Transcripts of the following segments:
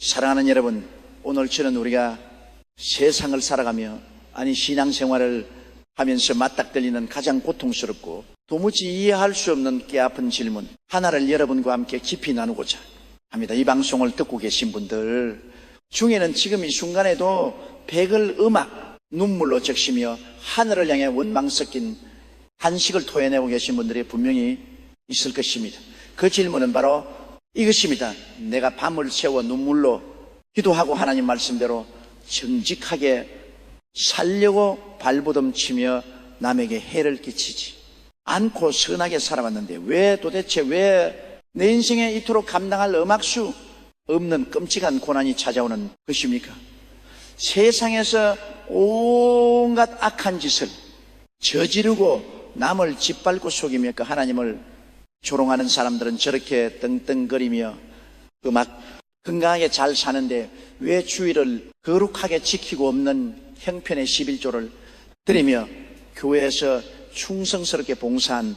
사랑하는 여러분, 오늘 저는 우리가 세상을 살아가며 신앙생활을 하면서 맞닥뜨리는 가장 고통스럽고 도무지 이해할 수 없는 뼈아픈 질문 하나를 여러분과 함께 깊이 나누고자 합니다. 이 방송을 듣고 계신 분들 중에는 지금 이 순간에도 백을 음악 눈물로 적시며 하늘을 향해 원망 섞인 한식을 토해내고 계신 분들이 분명히 있을 것입니다. 그 질문은 바로 이것입니다. 내가 밤을 새워 눈물로 기도하고 하나님 말씀대로 정직하게 살려고 발버둥 치며 남에게 해를 끼치지 않고 선하게 살아왔는데 왜 내 인생에 이토록 감당할 음악수 없는 끔찍한 고난이 찾아오는 것입니까? 세상에서 온갖 악한 짓을 저지르고 남을 짓밟고 속이며 그 하나님을 조롱하는 사람들은 저렇게 떵떵거리며 막 건강하게 잘 사는데 왜 주의를 거룩하게 지키고 없는 형편의 11조를 드리며 교회에서 충성스럽게 봉사한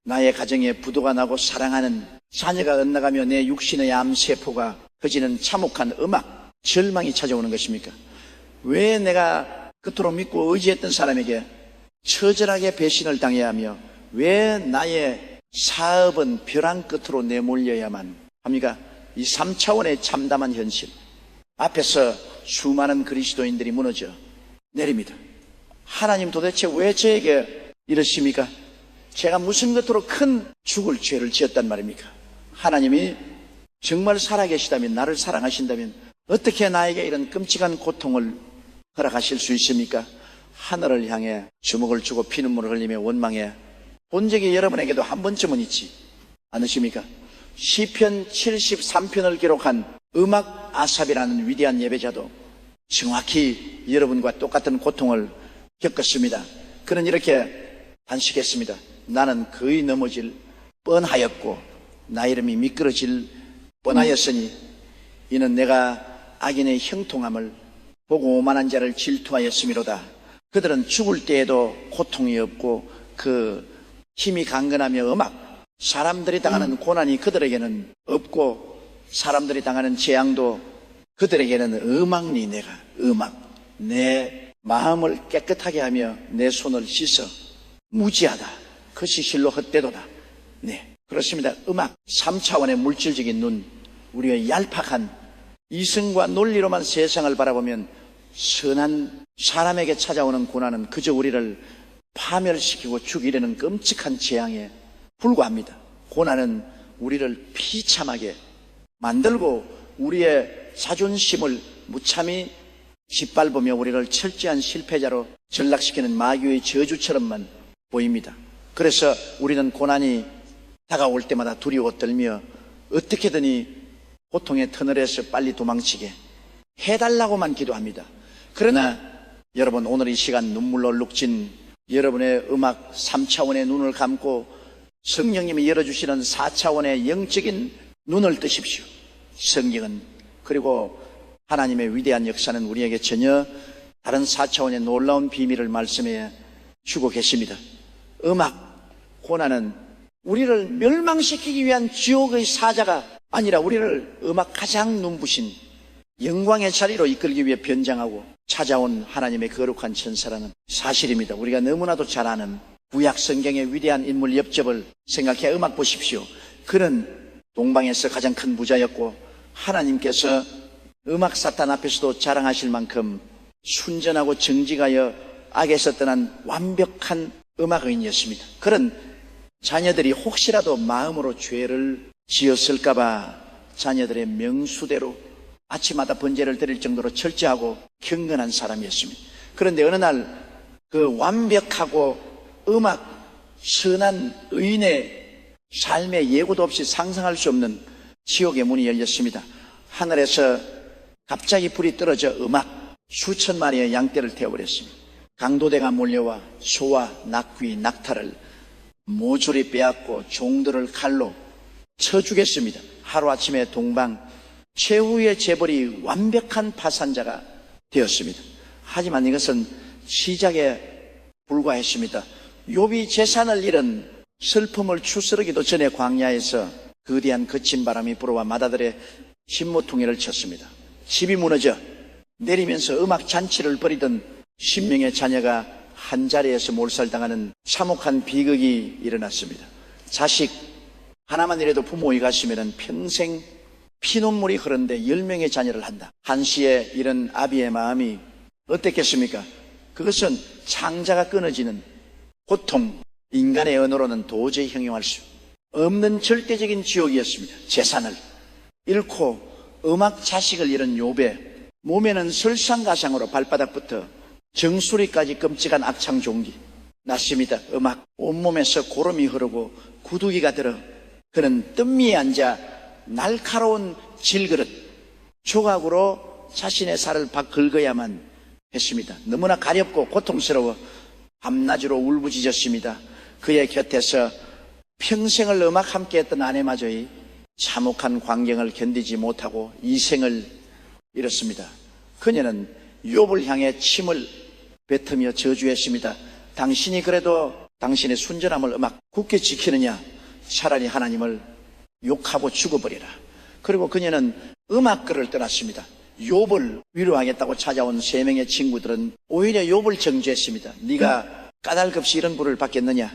나의 가정에 부도가 나고 사랑하는 자녀가 엇나가며 내 육신의 암세포가 커지는 참혹한 음악, 절망이 찾아오는 것입니까? 왜 내가 그토록 믿고 의지했던 사람에게 처절하게 배신을 당해야 하며 왜 나의 사업은 벼랑 끝으로 내몰려야만 합니까? 이 3차원의 참담한 현실 앞에서 수많은 그리스도인들이 무너져 내립니다. 하나님 도대체 왜 저에게 이러십니까? 제가 무슨 것으로 큰 죽을 죄를 지었단 말입니까? 하나님이 정말 살아계시다면, 나를 사랑하신다면 어떻게 나에게 이런 끔찍한 고통을 허락하실 수 있습니까? 하늘을 향해 주먹을 쥐고 피눈물을 흘리며 원망해 본 적이 여러분에게도 한 번쯤은 있지 않으십니까? 시편 73편을 기록한 음악 아삽이라는 위대한 예배자도 정확히 여러분과 똑같은 고통을 겪었습니다. 그는 이렇게 단식했습니다. 나는 거의 넘어질 뻔하였고 나 이름이 미끄러질 뻔하였으니 이는 내가 악인의 형통함을 보고 오만한 자를 질투하였음이로다. 그들은 죽을 때에도 고통이 없고 그 힘이 강건하며 음악 사람들이 당하는 고난이 그들에게는 없고 사람들이 당하는 재앙도 그들에게는 음악니 내가 음악 내 마음을 깨끗하게 하며 내 손을 씻어 무지하다. 그것이 실로 헛되도다. 네, 그렇습니다. 음악 3차원의 물질적인 눈, 우리의 얄팍한 이성과 논리로만 세상을 바라보면 선한 사람에게 찾아오는 고난은 그저 우리를 파멸시키고 죽이려는 끔찍한 재앙에 불과합니다. 고난은 우리를 비참하게 만들고 우리의 자존심을 무참히 짓밟으며 우리를 철저한 실패자로 전락시키는 마귀의 저주처럼만 보입니다. 그래서 우리는 고난이 다가올 때마다 두려워 떨며 어떻게든 고통의 터널에서 빨리 도망치게 해달라고만 기도합니다. 그러나 여러분, 오늘 이 시간 눈물로 룩진 여러분의 음악 3차원의 눈을 감고 성령님이 열어주시는 4차원의 영적인 눈을 뜨십시오. 성경은 그리고 하나님의 위대한 역사는 우리에게 전혀 다른 4차원의 놀라운 비밀을 말씀해 주고 계십니다. 음악, 고난은 우리를 멸망시키기 위한 지옥의 사자가 아니라 우리를 음악 가장 눈부신 영광의 자리로 이끌기 위해 변장하고 찾아온 하나님의 거룩한 천사라는 사실입니다. 우리가 너무나도 잘 아는 구약 성경의 위대한 인물 엽접을 생각해 음악 보십시오. 그는 동방에서 가장 큰 부자였고 하나님께서 음악 사탄 앞에서도 자랑하실 만큼 순전하고 정직하여 악에서 떠난 완벽한 음악인이었습니다. 그런 자녀들이 혹시라도 마음으로 죄를 지었을까봐 자녀들의 명수대로 아침마다 번제를 드릴 정도로 철저하고 경건한 사람이었습니다. 그런데 어느 날 그 완벽하고 음악 선한 의인의 삶의 예고도 없이 상상할 수 없는 지옥의 문이 열렸습니다. 하늘에서 갑자기 불이 떨어져 음악 수천 마리의 양떼를 태워버렸습니다. 강도대가 몰려와 소와 낙귀, 낙타를 모조리 빼앗고 종들을 칼로 쳐 죽였습니다. 하루아침에 동방 최후의 재벌이 완벽한 파산자가 되었습니다. 하지만 이것은 시작에 불과했습니다. 욥이 재산을 잃은 슬픔을 추스르기도 전에 광야에서 거대한 거친 바람이 불어와 마다들의 신모퉁이를 쳤습니다. 집이 무너져 내리면서 음악 잔치를 벌이던 10명의 자녀가 한 자리에서 몰살당하는 참혹한 비극이 일어났습니다. 자식 하나만이라도 부모에 갔으면 평생 피눈물이 흐르는데 10명의 자녀를 한다. 한시에 이런 아비의 마음이 어땠겠습니까? 그것은 창자가 끊어지는 고통, 인간의 언어로는 도저히 형용할 수 없는 절대적인 지옥이었습니다. 재산을 잃고 음악 자식을 잃은 욥의 몸에는 설상가상으로 발바닥부터 정수리까지 끔찍한 악창 종기 났습니다. 음악 온몸에서 고름이 흐르고 구두기가 들어 그는 뜸미에 앉아 날카로운 질그릇 조각으로 자신의 살을 긁어야만 했습니다. 너무나 가렵고 고통스러워 밤낮으로 울부짖었습니다. 그의 곁에서 평생을 음악 함께 했던 아내마저의 참혹한 광경을 견디지 못하고 이생을 잃었습니다. 그녀는 욥을 향해 침을 뱉으며 저주했습니다. 당신이 그래도 당신의 순전함을 음악 굳게 지키느냐? 차라리 하나님을 욕하고 죽어버리라. 그리고 그녀는 음악가를 떠났습니다. 욥을 위로하겠다고 찾아온 3명의 친구들은 오히려 욥을 정죄했습니다. 네가 까닭없이 이런 불을 받겠느냐?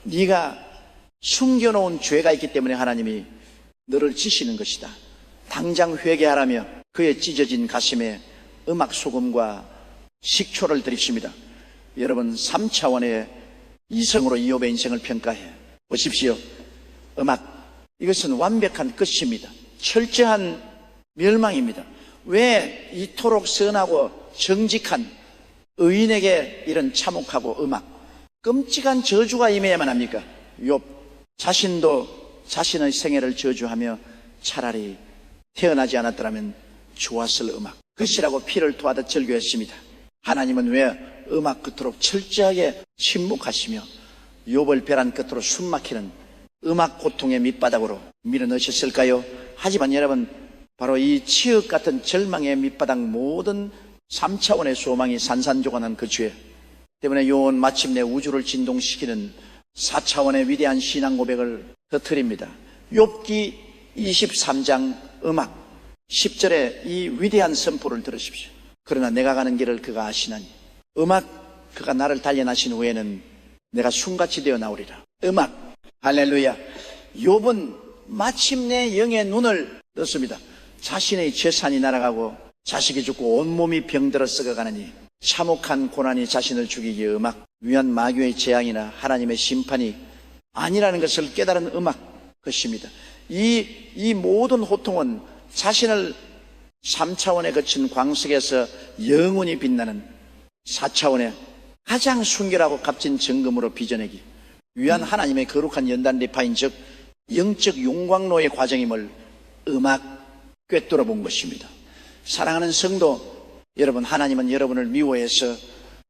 네가 숨겨놓은 죄가 있기 때문에 하나님이 너를 지시는 것이다. 당장 회개하라며 그의 찢어진 가슴에 음악 소금과 식초를 드립습니다. 여러분 3차원의 이성으로 이욥의 인생을 평가해 보십시오. 음악 이것은 완벽한 끝입니다. 철저한 멸망입니다. 왜 이토록 선하고 정직한 의인에게 이런 참혹하고 음악 끔찍한 저주가 임해야만 합니까? 욥 자신도 자신의 생애를 저주하며 차라리 태어나지 않았더라면 좋았을 음악 것이라고 피를 토하듯 절규했습니다. 하나님은 왜 음악 끝으로 철저하게 침묵하시며 욥을 벼란 끝으로 숨막히는 음악 고통의 밑바닥으로 밀어넣으셨을까요? 하지만 여러분 바로 이 치읓 같은 절망의 밑바닥 모든 3차원의 소망이 산산조각난 그 죄 때문에 요원 마침내 우주를 진동시키는 4차원의 위대한 신앙 고백을 터뜨립니다. 욥기 23장 음악 10절에 이 위대한 선포를 들으십시오. 그러나 내가 가는 길을 그가 아시나니 음악 그가 나를 단련하신 후에는 내가 숨같이 되어 나오리라. 음악 할렐루야. 욥은 마침내 영의 눈을 떴습니다. 자신의 재산이 날아가고 자식이 죽고 온몸이 병들어 썩어가느니 참혹한 고난이 자신을 죽이기에 음악 위한 마귀의 재앙이나 하나님의 심판이 아니라는 것을 깨달은 음악 것입니다. 이 모든 호통은 자신을 3차원에 거친 광석에서 영원히 빛나는 4차원의 가장 순결하고 값진 정금으로 빚어내기 위한 하나님의 거룩한 연단 리파인 즉 영적 용광로의 과정임을 음악 꿰뚫어 본 것입니다. 사랑하는 성도 여러분, 하나님은 여러분을 미워해서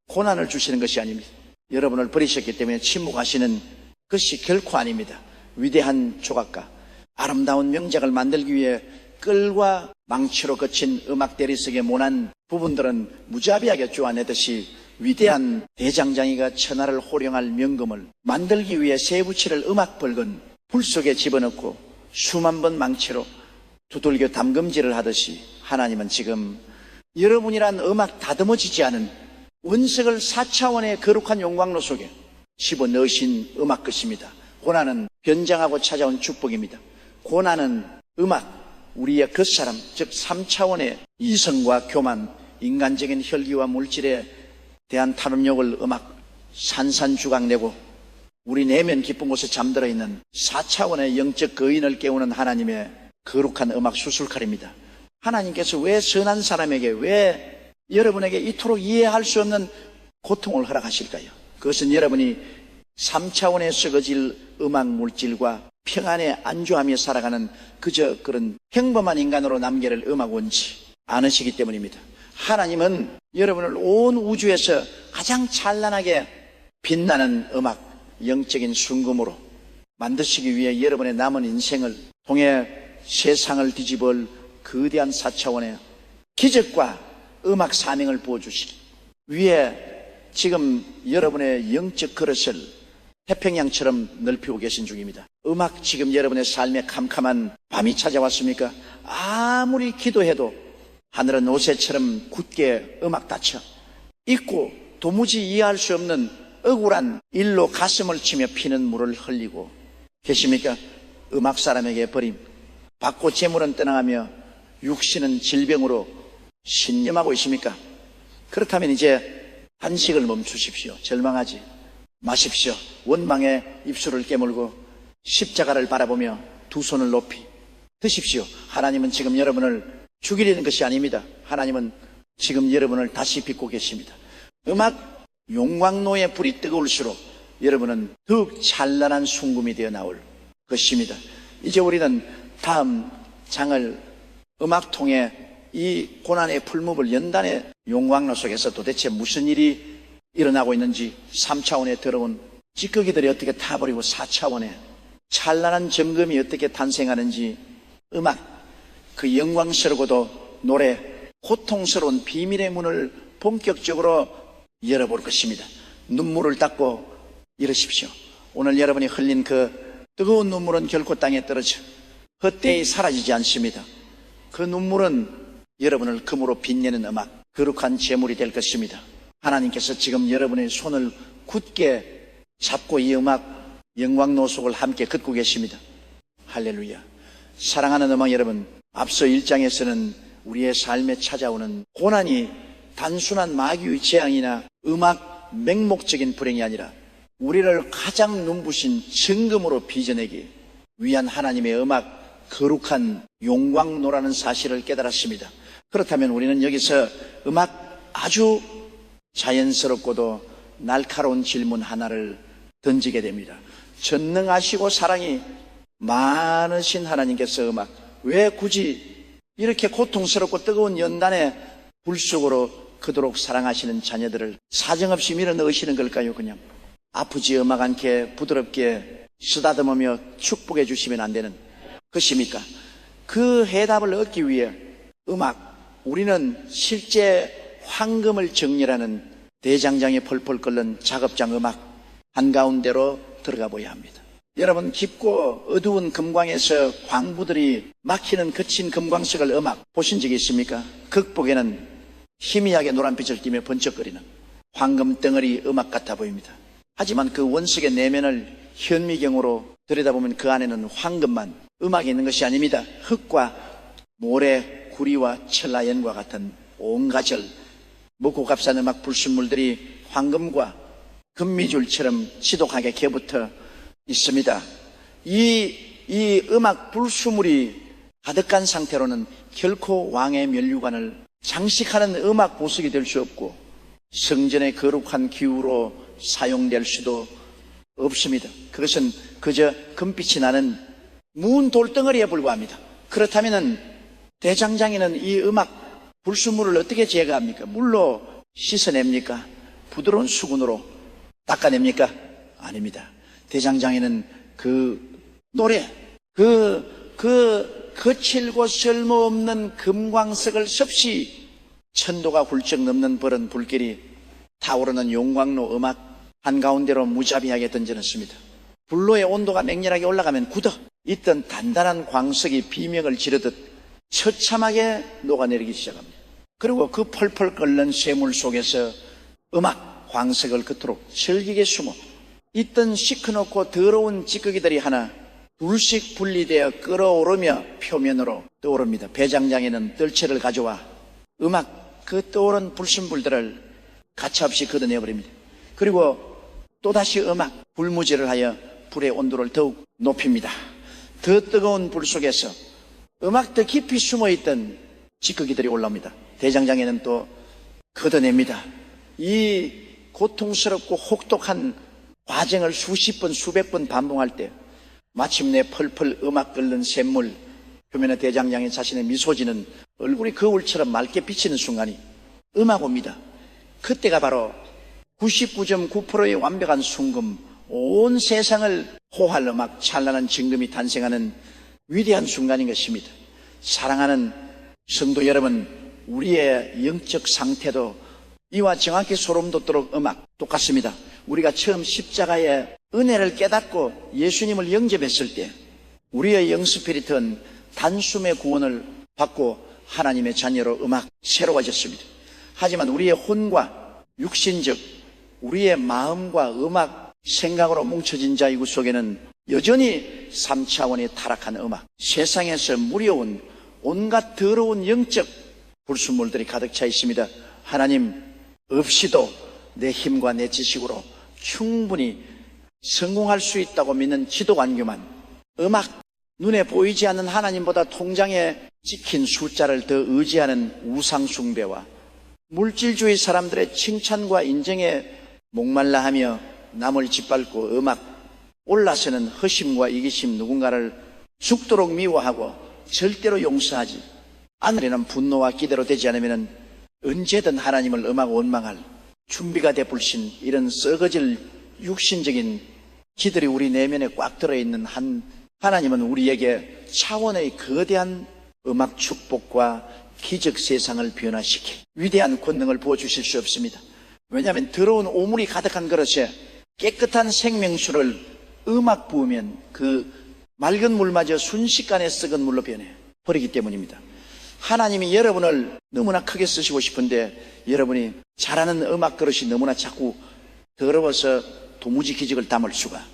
고난을 주시는 것이 아닙니다. 여러분을 버리셨기 때문에 침묵하시는 것이 결코 아닙니다. 위대한 조각가 아름다운 명작을 만들기 위해 끌과 망치로 거친 음악 대리석의 모난 부분들은 무자비하게 쪼아내듯이 위대한 대장장이가 천하를 호령할 명금을 만들기 위해 쇠붙이를 음악 벌건 불 속에 집어넣고 수만 번 망치로 두들겨 담금질을 하듯이 하나님은 지금 여러분이란 음악 다듬어지지 않은 원석을 4차원의 거룩한 용광로 속에 집어넣으신 음악 것입니다. 고난은 변장하고 찾아온 축복입니다. 고난은 음악 우리의 겉사람 즉 3차원의 이성과 교만 인간적인 혈기와 물질에 대한 탐욕을 음악 산산주각내고 우리 내면 깊은 곳에 잠들어 있는 4차원의 영적 거인을 깨우는 하나님의 거룩한 음악 수술칼입니다. 하나님께서 왜 선한 사람에게 왜 여러분에게 이토록 이해할 수 없는 고통을 허락하실까요? 그것은 여러분이 3차원에 썩어질 음악 물질과 평안에 안주하며 살아가는 그저 그런 평범한 인간으로 남기를 음악원치 않으시기 때문입니다. 하나님은 여러분을 온 우주에서 가장 찬란하게 빛나는 음악 영적인 순금으로 만드시기 위해 여러분의 남은 인생을 통해 세상을 뒤집을 거대한 4차원의 기적과 음악 사명을 부어주시기 위해 지금 여러분의 영적 그릇을 태평양처럼 넓히고 계신 중입니다. 음악 지금 여러분의 삶에 캄캄한 밤이 찾아왔습니까? 아무리 기도해도 하늘은 옷새처럼 굳게 음악 닫혀 있고 도무지 이해할 수 없는 억울한 일로 가슴을 치며 피는 물을 흘리고 계십니까? 음악 사람에게 버림 받고 재물은 떠나가며 육신은 질병으로 신념하고 있습니까? 그렇다면 이제 한식을 멈추십시오. 절망하지 마십시오. 원망의 입술을 깨물고 십자가를 바라보며 두 손을 높이 드십시오. 하나님은 지금 여러분을 죽이려는 것이 아닙니다. 하나님은 지금 여러분을 다시 빚고 계십니다. 음악 용광로의 불이 뜨거울수록 여러분은 더욱 찬란한 순금이 되어 나올 것입니다. 이제 우리는 다음 장을 음악통에 이 고난의 풀무불 연단의 용광로 속에서 도대체 무슨 일이 일어나고 있는지 3차원에 들어온 찌꺼기들이 어떻게 타버리고 4차원에 찬란한 점검이 어떻게 탄생하는지 음악 그 영광스러고도 노래 고통스러운 비밀의 문을 본격적으로 열어볼 것입니다. 눈물을 닦고 이러십시오. 오늘 여러분이 흘린 그 뜨거운 눈물은 결코 땅에 떨어져 헛되이 사라지지 않습니다. 그 눈물은 여러분을 금으로 빛내는 음악 거룩한 제물이 될 것입니다. 하나님께서 지금 여러분의 손을 굳게 잡고 이 음악 영광로 속을 함께 긋고 계십니다. 할렐루야. 사랑하는 음악 여러분, 앞서 1장에서는 우리의 삶에 찾아오는 고난이 단순한 마귀의 재앙이나 음악 맹목적인 불행이 아니라 우리를 가장 눈부신 증금으로 빚어내기 위한 하나님의 음악 거룩한 용광로라는 사실을 깨달았습니다. 그렇다면 우리는 여기서 음악 아주 자연스럽고도 날카로운 질문 하나를 던지게 됩니다. 전능하시고 사랑이 많으신 하나님께서 음악 왜 굳이 이렇게 고통스럽고 뜨거운 연단의 불 속으로 그토록 사랑하시는 자녀들을 사정없이 밀어넣으시는 걸까요? 그냥 아프지 음악 않게 부드럽게 쓰다듬으며 축복해 주시면 안 되는 것입니까? 그 해답을 얻기 위해 음악 우리는 실제 황금을 정렬하는 대장장이 펄펄 끓는 작업장 음악 한가운데로 들어가 보아야 합니다. 여러분 깊고 어두운 금광에서 광부들이 막히는 거친 금광석을 음악 보신 적이 있습니까? 극복에는 희미하게 노란빛을 띠며 번쩍거리는 황금 덩어리 음악 같아 보입니다. 하지만 그 원석의 내면을 현미경으로 들여다보면 그 안에는 황금만 음악이 있는 것이 아닙니다. 흙과 모래, 구리와 철라연과 같은 온가절 먹고 값싼 음악 불순물들이 황금과 금미줄처럼 지독하게 개붙어 있습니다. 이 음악 불순물이 가득한 상태로는 결코 왕의 면류관을 장식하는 음악 보석이 될 수 없고 성전의 거룩한 기구로 사용될 수도 없습니다. 그것은 그저 금빛이 나는 문 돌덩어리에 불과합니다. 그렇다면 대장장이는 이 음악 불순물을 어떻게 제거합니까? 물로 씻어냅니까? 부드러운 수건으로 닦아냅니까? 아닙니다. 대장장이는 그 노래, 거칠고 쓸모없는 금광석을 섭씨 천도가 훌쩍 넘는 버른 불길이 타오르는 용광로 음악 한가운데로 무자비하게 던져놨습니다. 불로의 온도가 맹렬하게 올라가면 굳어 있던 단단한 광석이 비명을 지르듯 처참하게 녹아내리기 시작합니다. 그리고 그 펄펄 끓는 쇠물 속에서 음악 광석을 그토록 즐기게 숨어 있던 시커멓고 더러운 찌꺼기들이 하나 둘씩 분리되어 끓어오르며 표면으로 떠오릅니다. 배장장에는 뜰채를 가져와 음악 그 떠오른 불순물들을 가차없이 걷어내버립니다. 그리고 또다시 음악 불무질을 하여 불의 온도를 더욱 높입니다. 더 뜨거운 불 속에서 음악 더 깊이 숨어있던 찌꺼기들이 올라옵니다. 대장장에는 또 걷어냅니다. 이 고통스럽고 혹독한 과정을 수십 번 수백 번 반복할 때 마침내 펄펄 음악 끓는 샘물 표면에 대장장이 자신의 미소 지는 얼굴이 거울처럼 맑게 비치는 순간이 음악 옵니다. 그때가 바로 99.9%의 완벽한 순금, 온 세상을 호할 음악 찬란한 증금이 탄생하는 위대한 순간인 것입니다. 사랑하는 성도 여러분, 우리의 영적 상태도 이와 정확히 소름 돋도록 음악 똑같습니다. 우리가 처음 십자가의 은혜를 깨닫고 예수님을 영접했을 때 우리의 영스피릿은 단숨에 구원을 받고 하나님의 자녀로 음악 새로워졌습니다. 하지만 우리의 혼과 육신적 우리의 마음과 음악 생각으로 뭉쳐진 자이구 속에는 여전히 3차원의 타락한 음악, 세상에서 무려운 온갖 더러운 영적 불순물들이 가득 차 있습니다. 하나님 없이도 내 힘과 내 지식으로 충분히 성공할 수 있다고 믿는 지도관교만 음악, 눈에 보이지 않는 하나님보다 통장에 찍힌 숫자를 더 의지하는 우상숭배와 물질주의 사람들의 칭찬과 인정에 목말라하며 남을 짓밟고 음악, 올라서는 허심과 이기심, 누군가를 죽도록 미워하고 절대로 용서하지 않으려는 분노와 기대로 되지 않으면 언제든 하나님을 음악 원망할 준비가 되불신 이런 썩어질 육신적인 기들이 우리 내면에 꽉 들어있는 하나님은 우리에게 차원의 거대한 음악 축복과 기적 세상을 변화시키 위대한 권능을 부어주실 수 없습니다. 왜냐하면 더러운 오물이 가득한 그릇에 깨끗한 생명수를 음악 부으면 그 맑은 물마저 순식간에 썩은 물로 변해 버리기 때문입니다. 하나님이 여러분을 너무나 크게 쓰시고 싶은데 여러분이 잘하는 음악 그릇이 너무나 자꾸 더러워서 도무지 기적을 담을 수가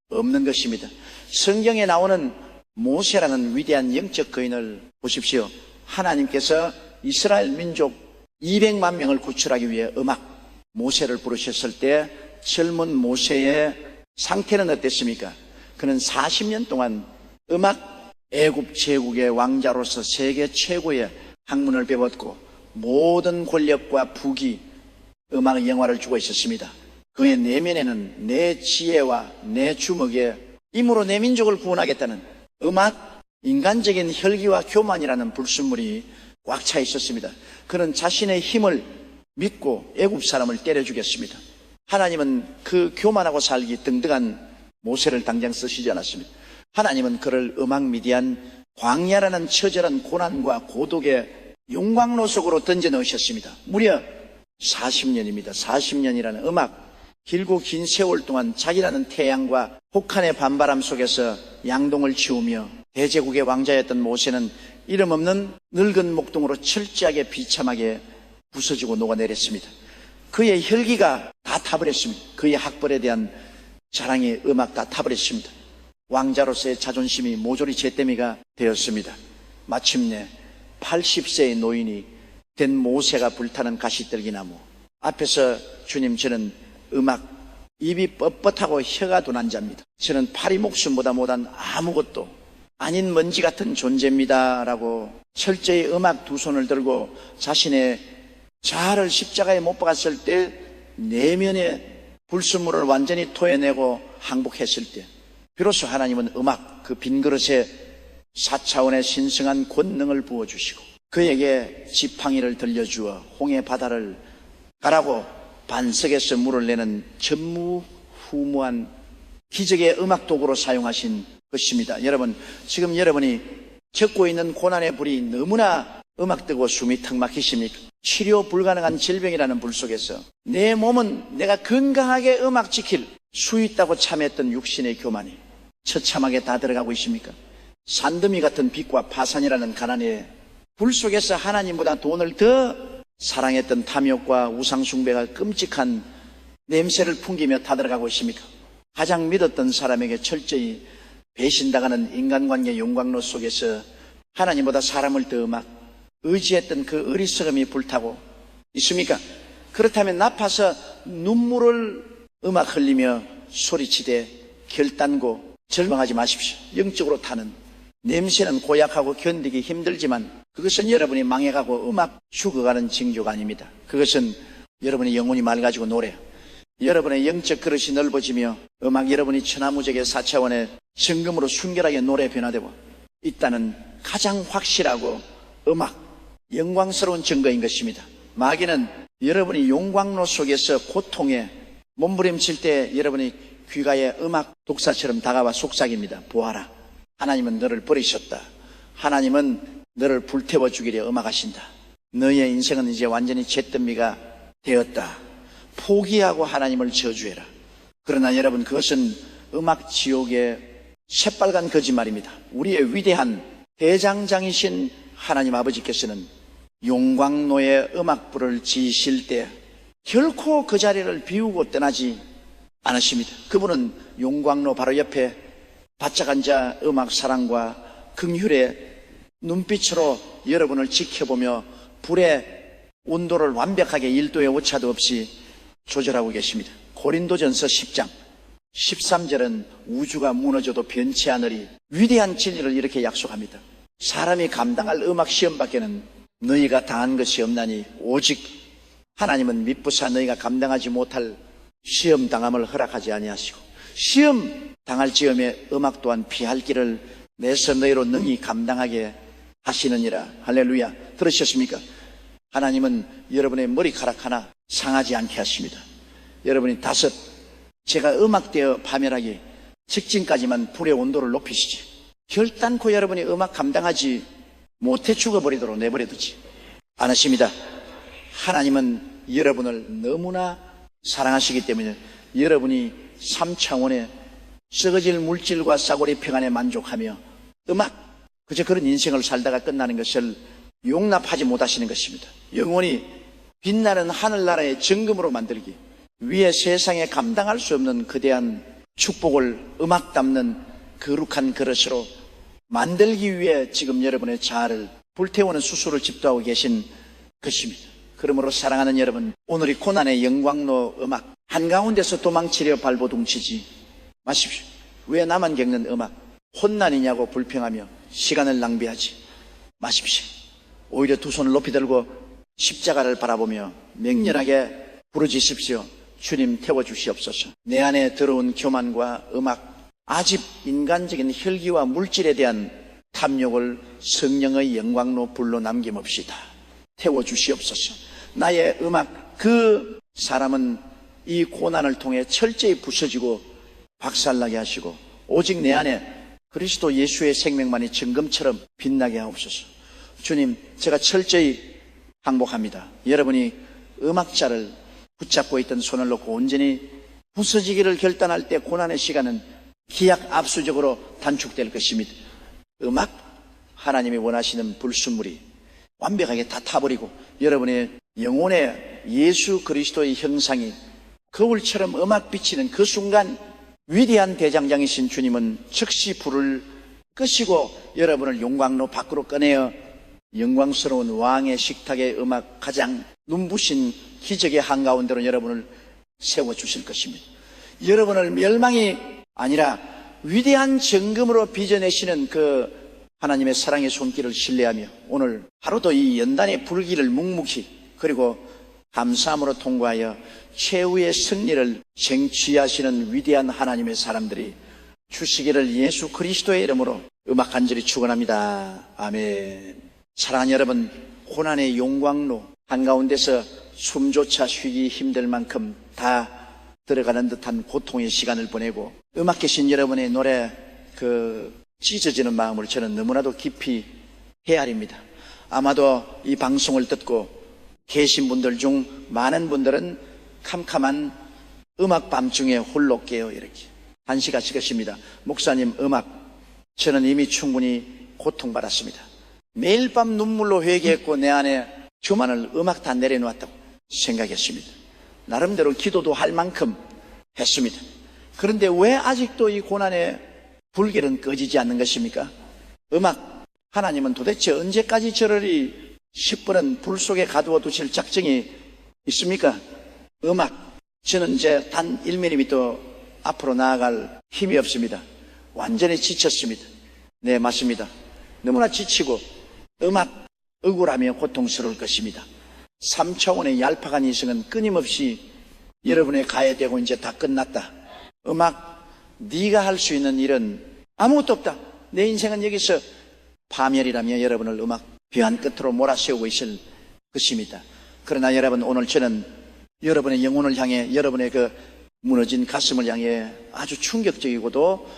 없는 것입니다. 성경에 나오는 모세라는 위대한 영적 거인을 보십시오. 하나님께서 이스라엘 민족 200만 명을 구출하기 위해 음악 모세를 부르셨을 때 젊은 모세의 상태는 어땠습니까? 그는 40년 동안 음악 애굽 제국의 왕자로서 세계 최고의 학문을 배웠고 모든 권력과 부귀 음악의 영화를 주고 있었습니다. 그의 내면에는 내 지혜와 내 주먹에 힘으로 내 민족을 구원하겠다는 음악, 인간적인 혈기와 교만이라는 불순물이 꽉 차 있었습니다. 그는 자신의 힘을 믿고 애굽 사람을 때려 죽였습니다. 하나님은 그 교만하고 살기 등등한 모세를 당장 쓰시지 않았습니다. 하나님은 그를 음악 미디안 광야라는 처절한 고난과 고독의 용광로 속으로 던져 넣으셨습니다. 무려 40년입니다. 40년이라는 음악, 길고 긴 세월 동안 자기라는 태양과 혹한의 반바람 속에서 양동을 치우며 대제국의 왕자였던 모세는 이름 없는 늙은 목동으로 철저하게 비참하게 부서지고 녹아내렸습니다. 그의 혈기가 다 타버렸습니다. 그의 학벌에 대한 자랑의 음악 다 타버렸습니다. 왕자로서의 자존심이 모조리 잿더미가 되었습니다. 마침내 80세의 노인이 된 모세가 불타는 가시떨기나무 앞에서 주님, 저는 음악, 입이 뻣뻣하고 혀가 둔한 자입니다. 저는 파리 목숨보다 못한 아무것도 아닌 먼지 같은 존재입니다 라고 철저히 음악 두 손을 들고 자신의 자아를 십자가에 못 박았을 때 내면의 불순물을 완전히 토해내고 항복했을 때 비로소 하나님은 음악, 그 빈 그릇에 4차원의 신성한 권능을 부어주시고 그에게 지팡이를 들려주어 홍해 바다를 가라고 반석에서 물을 내는 전무후무한 기적의 음악 도구로 사용하신 것입니다. 여러분, 지금 여러분이 겪고 있는 고난의 불이 너무나 음악 뜨고 숨이 턱 막히십니까? 치료 불가능한 질병이라는 불 속에서 내 몸은 내가 건강하게 음악 지킬 수 있다고 참했던 육신의 교만이 처참하게 다 들어가고 있습니까? 산더미 같은 빚과 파산이라는 가난의 불 속에서 하나님보다 돈을 더 사랑했던 탐욕과 우상숭배가 끔찍한 냄새를 풍기며 타들어가고 있습니까? 가장 믿었던 사람에게 철저히 배신당하는 인간관계 용광로 속에서 하나님보다 사람을 더 막 의지했던 그 어리석음이 불타고 있습니까? 그렇다면 나빠서 눈물을 음악 흘리며 소리치되 결단고 절망하지 마십시오. 영적으로 타는 냄새는 고약하고 견디기 힘들지만 그것은 여러분이 망해가고 음악 죽어가는 징조가 아닙니다. 그것은 여러분의 영혼이 맑아지고 노래, 여러분의 영적 그릇이 넓어지며 음악 여러분이 천하무적의 4차원의 정금으로 순결하게 노래 변화되고 있다는 가장 확실하고 음악 영광스러운 증거인 것입니다. 마귀는 여러분이 용광로 속에서 고통에 몸부림칠 때 여러분이 귀가에 음악 독사처럼 다가와 속삭입니다. 보아라, 하나님은 너를 버리셨다. 하나님은 너를 불태워 죽이려 음악하신다. 너의 인생은 이제 완전히 잿더미가 되었다. 포기하고 하나님을 저주해라. 그러나 여러분, 그것은 음악 지옥의 새빨간 거짓말입니다. 우리의 위대한 대장장이신 하나님 아버지께서는 용광로에 음악부를 지으실 때 결코 그 자리를 비우고 떠나지 않으십니다. 그분은 용광로 바로 옆에 바짝 앉아 음악 사랑과 긍휼의 눈빛으로 여러분을 지켜보며 불의 온도를 완벽하게 1도의 오차도 없이 조절하고 계십니다. 고린도전서 10장 13절은 우주가 무너져도 변치 않으리 위대한 진리를 이렇게 약속합니다. 사람이 감당할 음악 시험밖에는 너희가 당한 것이 없나니 오직 하나님은 미쁘사 너희가 감당하지 못할 시험 당함을 허락하지 아니하시고 시험 당할 즈음에 음악 또한 피할 길을 내서 너희로 능히 감당하게 하시느니라. 할렐루야. 들으셨습니까? 하나님은 여러분의 머리카락 하나 상하지 않게 하십니다. 여러분이 5, 제가 음악되어 파멸하기 직진까지만 불의 온도를 높이시지 결단코 여러분이 음악 감당하지 못해 죽어버리도록 내버려두지 않으십니다. 하나님은 여러분을 너무나 사랑하시기 때문에 여러분이 3차원의 썩어질 물질과 싸구려 평안에 만족하며 음악 그저 그런 인생을 살다가 끝나는 것을 용납하지 못하시는 것입니다. 영원히 빛나는 하늘나라의 정금으로 만들기 위에 세상에 감당할 수 없는 거대한 축복을 음악 담는 거룩한 그릇으로 만들기 위해 지금 여러분의 자아를 불태우는 수술을 집도하고 계신 것입니다. 그러므로 사랑하는 여러분, 오늘이 고난의 영광로 음악 한가운데서 도망치려 발버둥치지 마십시오. 왜 나만 겪는 음악 혼난이냐고 불평하며 시간을 낭비하지 마십시오. 오히려 두 손을 높이 들고 십자가를 바라보며 맹렬하게 부르짖으십시오. 주님 태워주시옵소서. 내 안에 들어온 교만과 음악, 아집 인간적인 혈기와 물질에 대한 탐욕을 성령의 영광로 불로 남김없이 다 태워주시옵소서. 나의 음악, 그 사람은 이 고난을 통해 철저히 부서지고 박살나게 하시고 오직 내 안에 그리스도 예수의 생명만이 정금처럼 빛나게 하옵소서. 주님, 제가 철저히 항복합니다. 여러분이 음악자를 붙잡고 있던 손을 놓고 온전히 부서지기를 결단할 때 고난의 시간은 기약압수적으로 단축될 것입니다. 음악, 하나님이 원하시는 불순물이 완벽하게 다 타버리고 여러분의 영혼의 예수 그리스도의 형상이 거울처럼 음악 비치는 그 순간 위대한 대장장이신 주님은 즉시 불을 끄시고 여러분을 용광로 밖으로 꺼내어 영광스러운 왕의 식탁의 음악 가장 눈부신 기적의 한가운데로 여러분을 세워주실 것입니다. 여러분을 멸망이 아니라 위대한 정금으로 빚어내시는 그 하나님의 사랑의 손길을 신뢰하며 오늘 하루도 이 연단의 불길을 묵묵히 그리고 감사함으로 통과하여 최후의 승리를 쟁취하시는 위대한 하나님의 사람들이 주시기를 예수 그리스도의 이름으로 음악 간절히 축원합니다. 아멘. 사랑하는 여러분, 고난의 용광로 한가운데서 숨조차 쉬기 힘들 만큼 다 들어가는 듯한 고통의 시간을 보내고 음악 계신 여러분의 노래 찢어지는 마음을 저는 너무나도 깊이 헤아립니다. 아마도 이 방송을 듣고 계신 분들 중 많은 분들은 캄캄한 음악 밤중에 홀로 깨어 이렇게 한시가시 것입니다. 목사님, 음악 저는 이미 충분히 고통받았습니다. 매일 밤 눈물로 회개했고 내 안에 주만을 음악 다 내려놓았다고 생각했습니다. 나름대로 기도도 할 만큼 했습니다. 그런데 왜 아직도 이 고난의 불길은 꺼지지 않는 것입니까? 음악, 하나님은 도대체 언제까지 저를 10분은 불 속에 가두어 두실 작정이 있습니까? 음악, 저는 이제 단 1mm 앞으로 나아갈 힘이 없습니다. 완전히 지쳤습니다. 네, 맞습니다. 너무나 지치고 음악, 억울하며 고통스러울 것입니다. 3차원의 얄팍한 이성은 끊임없이 여러분의 가야 되고 이제 다 끝났다. 음악, 네가 할 수 있는 일은 아무것도 없다. 내 인생은 여기서 파멸이라며 여러분을 음악 비한 끝으로 몰아세우고 있을 것입니다. 그러나 여러분, 오늘 저는 여러분의 영혼을 향해 여러분의 그 무너진 가슴을 향해 아주 충격적이고도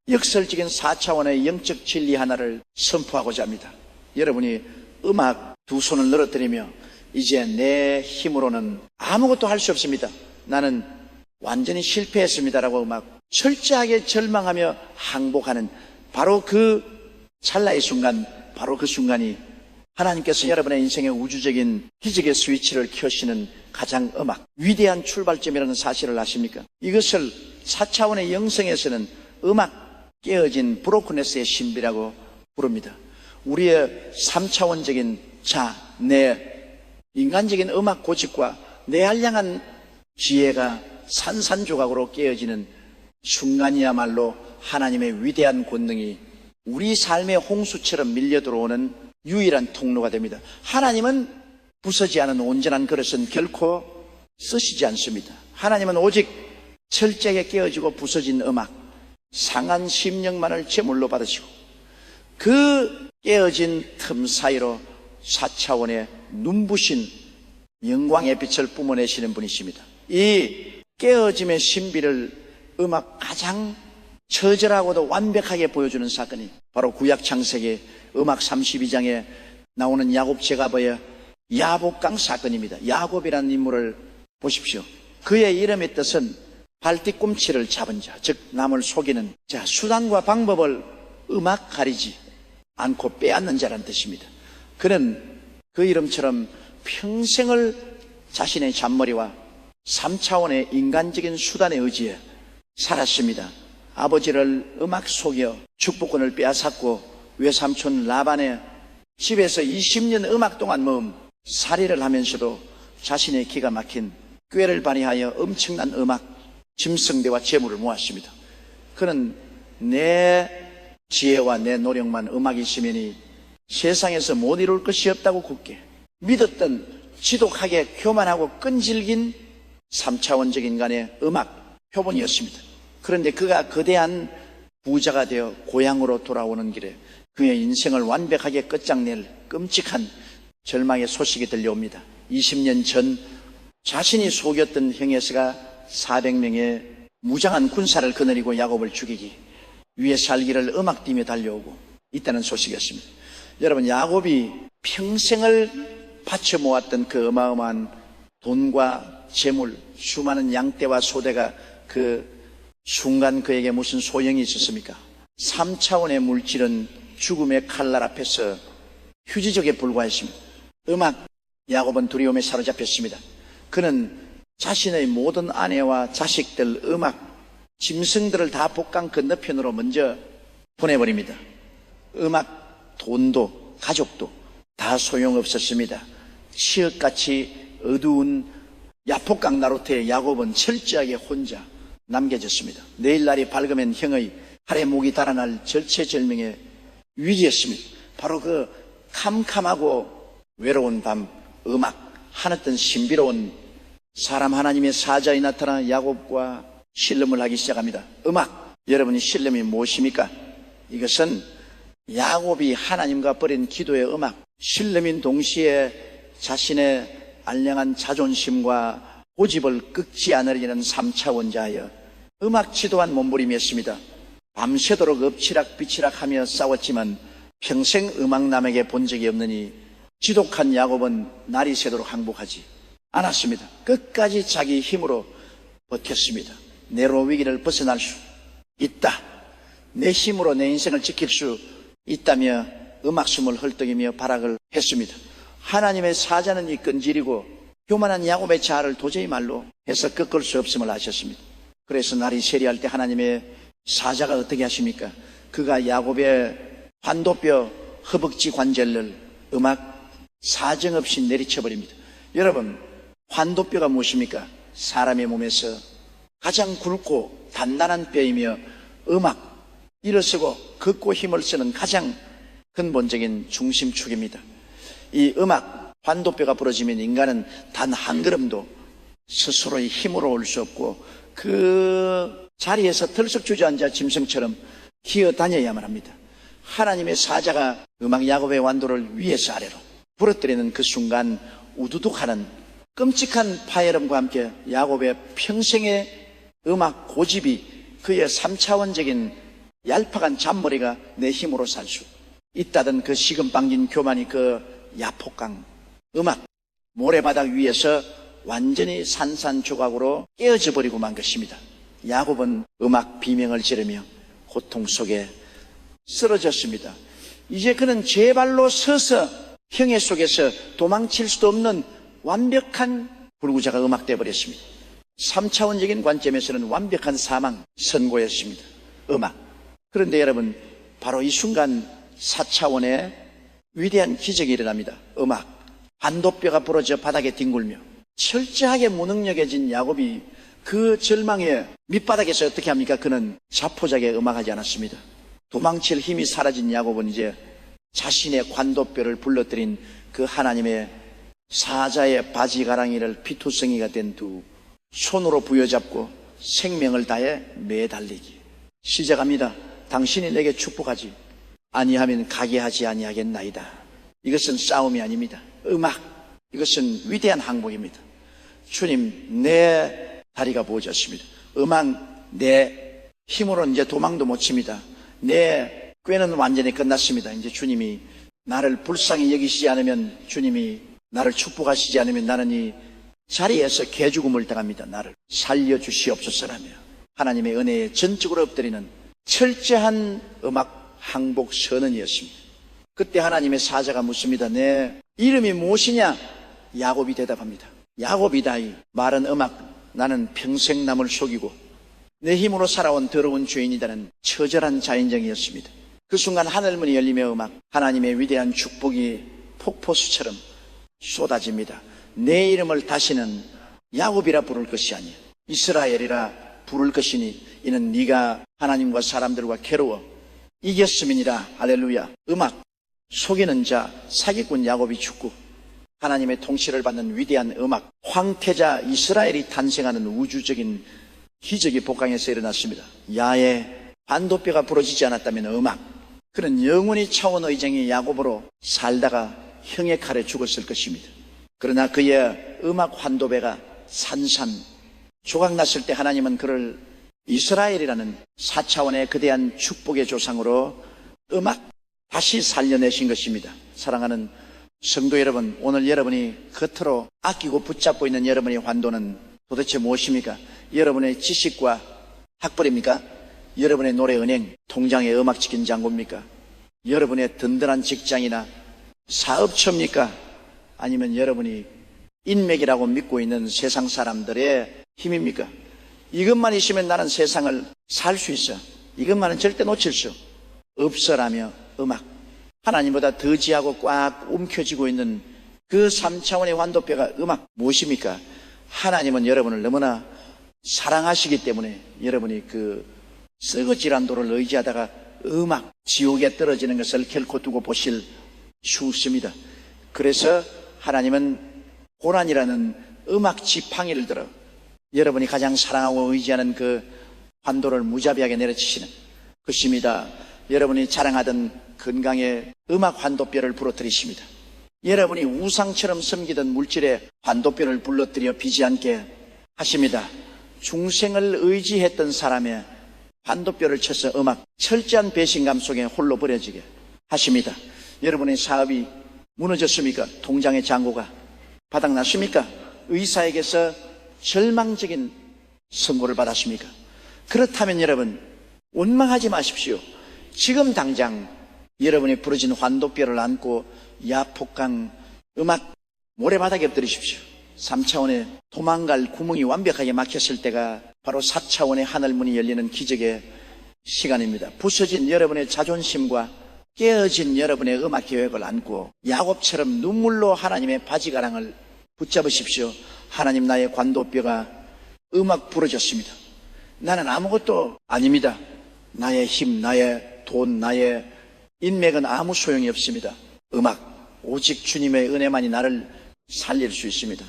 역설적인 4차원의 영적 진리 하나를 선포하고자 합니다. 여러분이 음악 두 손을 늘어뜨리며 이제 내 힘으로는 아무것도 할 수 없습니다. 나는 완전히 실패했습니다라고 음악 철저하게 절망하며 항복하는 바로 그 찰나의 순간, 바로 그 순간이 하나님께서 여러분의 인생의 우주적인 기적의 스위치를 켜시는 가장 위대한 출발점이라는 사실을 아십니까? 이것을 4차원의 영성에서는 깨어진 브로크네스의 신비라고 부릅니다. 우리의 3차원적인 내 인간적인 고집과 내 알량한 지혜가 산산조각으로 깨어지는 순간이야말로 하나님의 위대한 권능이 우리 삶의 홍수처럼 밀려 들어오는 유일한 통로가 됩니다. 하나님은 부서지 않은 온전한 그릇은 결코 쓰시지 않습니다. 하나님은 오직 철저하게 깨어지고 부서진 상한 심령만을 제물로 받으시고 그 깨어진 틈 사이로 4차원의 눈부신 영광의 빛을 뿜어내시는 분이십니다. 이 깨어짐의 신비를 가장 처절하고도 완벽하게 보여주는 사건이 바로 구약 창세기 32장에 나오는 야곱 제가버의 야복강 사건입니다. 야곱이라는 인물을 보십시오. 그의 이름의 뜻은 발뒤꿈치를 잡은 자, 즉 남을 속이는 자, 수단과 방법을 가리지 않고 빼앗는 자라는 뜻입니다. 그는 그 이름처럼 평생을 자신의 잔머리와 3차원의 인간적인 수단에 의지해 살았습니다. 아버지를 속여 축복권을 빼앗았고 외삼촌 라반의 집에서 20년 동안 살이를 하면서도 자신의 기가 막힌 꾀를 발휘하여 엄청난 짐승대와 재물을 모았습니다. 그는 내 지혜와 내 노력만 있으면이 세상에서 못 이룰 것이 없다고 굳게 믿었던 지독하게 교만하고 끈질긴 3차원적 인간의 표본이었습니다. 그런데 그가 거대한 부자가 되어 고향으로 돌아오는 길에 그의 인생을 완벽하게 끝장낼 끔찍한 절망의 소식이 들려옵니다. 20년 전 자신이 속였던 형에서가 400명의 무장한 군사를 거느리고 야곱을 죽이기 위해 살기를 뛰며 달려오고 있다는 소식이었습니다. 여러분, 야곱이 평생을 바쳐 모았던 그 어마어마한 돈과 재물, 수많은 양떼와 소대가 그 순간 그에게 무슨 소용이 있었습니까? 3차원의 물질은 죽음의 칼날 앞에서 휴지적에 불과했습니다. 야곱은 두려움에 사로잡혔습니다. 그는 자신의 모든 아내와 자식들, 짐승들을 다 복강 건너편으로 먼저 보내버립니다. 돈도 가족도 다 소용없었습니다. 치역같이 어두운 야폭강 나루터에 야곱은 철저하게 혼자 남겨졌습니다. 내일 날이 밝으면 형의 팔에 목이 달아날 절체절명의 위기였습니다. 바로 그 캄캄하고 외로운 밤, 하늘뜬 신비로운 사람 하나님의 사자에 나타나 야곱과 실름을 하기 시작합니다. 여러분이 실름이 무엇입니까? 이것은 야곱이 하나님과 벌인 기도의 실름인 동시에 자신의 알량한 자존심과 고집을 꺾지 않으려는 3차원자여 지도한 몸부림이었습니다. 밤새도록 엎치락비치락 하며 싸웠지만 평생 남에게 본 적이 없느니 지독한 야곱은 날이 새도록 항복하지 않았습니다. 끝까지 자기 힘으로 버텼습니다. 네로 위기를 벗어날 수 있다. 내 힘으로 내 인생을 지킬 수 있다며 숨을 헐떡이며 발악을 했습니다. 하나님의 사자는 이 끈질이고 교만한 야곱의 자아를 도저히 말로 해서 꺾을 수 없음을 아셨습니다. 그래서 날이 세리할 때 하나님의 사자가 어떻게 하십니까? 그가 야곱의 환도뼈 허벅지 관절을 사정없이 내리쳐버립니다. 여러분, 환도뼈가 무엇입니까? 사람의 몸에서 가장 굵고 단단한 뼈이며 일어서고 걷고 힘을 쓰는 가장 근본적인 중심축입니다. 이 환도뼈가 부러지면 인간은 단 한 걸음도 스스로의 힘으로 올 수 없고 그 자리에서 털썩 주저앉아 짐승처럼 기어다녀야만 합니다. 하나님의 사자가 야곱의 완도를 위에서 아래로 부러뜨리는 그 순간 우두둑하는 끔찍한 파열음과 함께 야곱의 평생의 고집이 그의 3차원적인 얄팍한 잔머리가 내 힘으로 살 수 있다던 그 시금방진 교만이 그 야폭강 모래바닥 위에서 완전히 산산조각으로 깨어져 버리고 만 것입니다. 야곱은 비명을 지르며 고통 속에 쓰러졌습니다. 이제 그는 제 발로 서서 형해 속에서 도망칠 수도 없는 완벽한 불구자가 음악되어 버렸습니다. 3차원적인 관점에서는 완벽한 사망 선고였습니다. 음악. 그런데 여러분, 바로 이 순간 4차원의 위대한 기적이 일어납니다. 음악. 반도뼈가 부러져 바닥에 뒹굴며 철저하게 무능력해진 야곱이 그 절망의 밑바닥에서 어떻게 합니까? 그는 자포자기에 음악하지 않았습니다. 도망칠 힘이 사라진 야곱은 이제 자신의 관도뼈를 불러들인 그 하나님의 사자의 바지가랑이를 피투성이가 된 두 손으로 부여잡고 생명을 다해 매달리기. 시작합니다. 당신이 내게 축복하지 아니하면 가게 하지 아니하겠나이다. 이것은 싸움이 아닙니다. 음악. 이것은 위대한 항복입니다. 주님, 내 다리가 부어졌습니다. 음악. 내 힘으로는 이제 도망도 못 칩니다. 내 꾀는 완전히 끝났습니다. 이제 주님이 나를 불쌍히 여기시지 않으면, 주님이 나를 축복하시지 않으면 나는 이 자리에서 개죽음을 당합니다. 나를 살려주시옵소서라며 하나님의 은혜에 전적으로 엎드리는 철저한 음악 항복 선언이었습니다. 그때 하나님의 사자가 묻습니다. 내 이름이 무엇이냐? 야곱이 대답합니다. 야곱이다. 이 말은 음악. 나는 평생 남을 속이고 내 힘으로 살아온 더러운 죄인이다는 처절한 자인정이었습니다. 그 순간 하늘문이 열리며 음악. 하나님의 위대한 축복이 폭포수처럼 쏟아집니다. 내 이름을 다시는 야곱이라 부를 것이 아니야. 이스라엘이라 부를 것이니 이는 네가 하나님과 사람들과 괴로워 이겼음이니라. 할렐루야. 음악. 속이는 자 사기꾼 야곱이 죽고 하나님의 통치를 받는 위대한 음악. 황태자 이스라엘이 탄생하는 우주적인 기적이 복강에서 일어났습니다. 야의 반도뼈가 부러지지 않았다면 음악. 그는 영원히 차원 의정의 야곱으로 살다가 형의 칼에 죽었을 것입니다. 그러나 그의 음악 환도배가 산산 조각났을 때 하나님은 그를 이스라엘이라는 4차원의 거대한 축복의 조상으로 음악 다시 살려내신 것입니다. 사랑하는 성도 여러분, 오늘 여러분이 겉으로 아끼고 붙잡고 있는 여러분의 환도는 도대체 무엇입니까? 여러분의 지식과 학벌입니까? 여러분의 노래 은행, 통장의 음악 지킨 잔고입니까? 여러분의 든든한 직장이나 사업처입니까? 아니면 여러분이 인맥이라고 믿고 있는 세상 사람들의 힘입니까? 이것만 있으면 나는 세상을 살 수 있어. 이것만은 절대 놓칠 수 없어라며 음악. 하나님보다 더 지하고 꽉 움켜쥐고 있는 그 3차원의 환도뼈가 음악 무엇입니까? 하나님은 여러분을 너무나 사랑하시기 때문에 여러분이 그 썩어질한 돌을 의지하다가 음악 지옥에 떨어지는 것을 결코 두고 보실 수 없습니다. 그래서 하나님은 고난이라는 음악 지팡이를 들어 여러분이 가장 사랑하고 의지하는 그 환도를 무자비하게 내려치시는 것입니다. 여러분이 자랑하던 건강의 음악 환도뼈를 부러뜨리십니다. 여러분이 우상처럼 섬기던 물질의 환도뼈를 불러들여 비지 않게 하십니다. 중생을 의지했던 사람의 환도뼈를 쳐서 음악 철저한 배신감 속에 홀로 버려지게 하십니다. 여러분의 사업이 무너졌습니까? 통장의 잔고가 바닥났습니까? 의사에게서 절망적인 선고를 받았습니까? 그렇다면 여러분 원망하지 마십시오. 지금 당장 여러분이 부러진 환도뼈를 안고 야폭강 음악 모래바닥에 엎드리십시오. 3차원의 도망갈 구멍이 완벽하게 막혔을 때가 바로 4차원의 하늘문이 열리는 기적의 시간입니다. 부서진 여러분의 자존심과 깨어진 여러분의 음악 계획을 안고 야곱처럼 눈물로 하나님의 바지가랑을 붙잡으십시오. 하나님, 나의 관도뼈가 음악 부러졌습니다. 나는 아무것도 아닙니다. 나의 힘, 나의 돈, 나의 인맥은 아무 소용이 없습니다. 음악, 오직 주님의 은혜만이 나를 살릴 수 있습니다.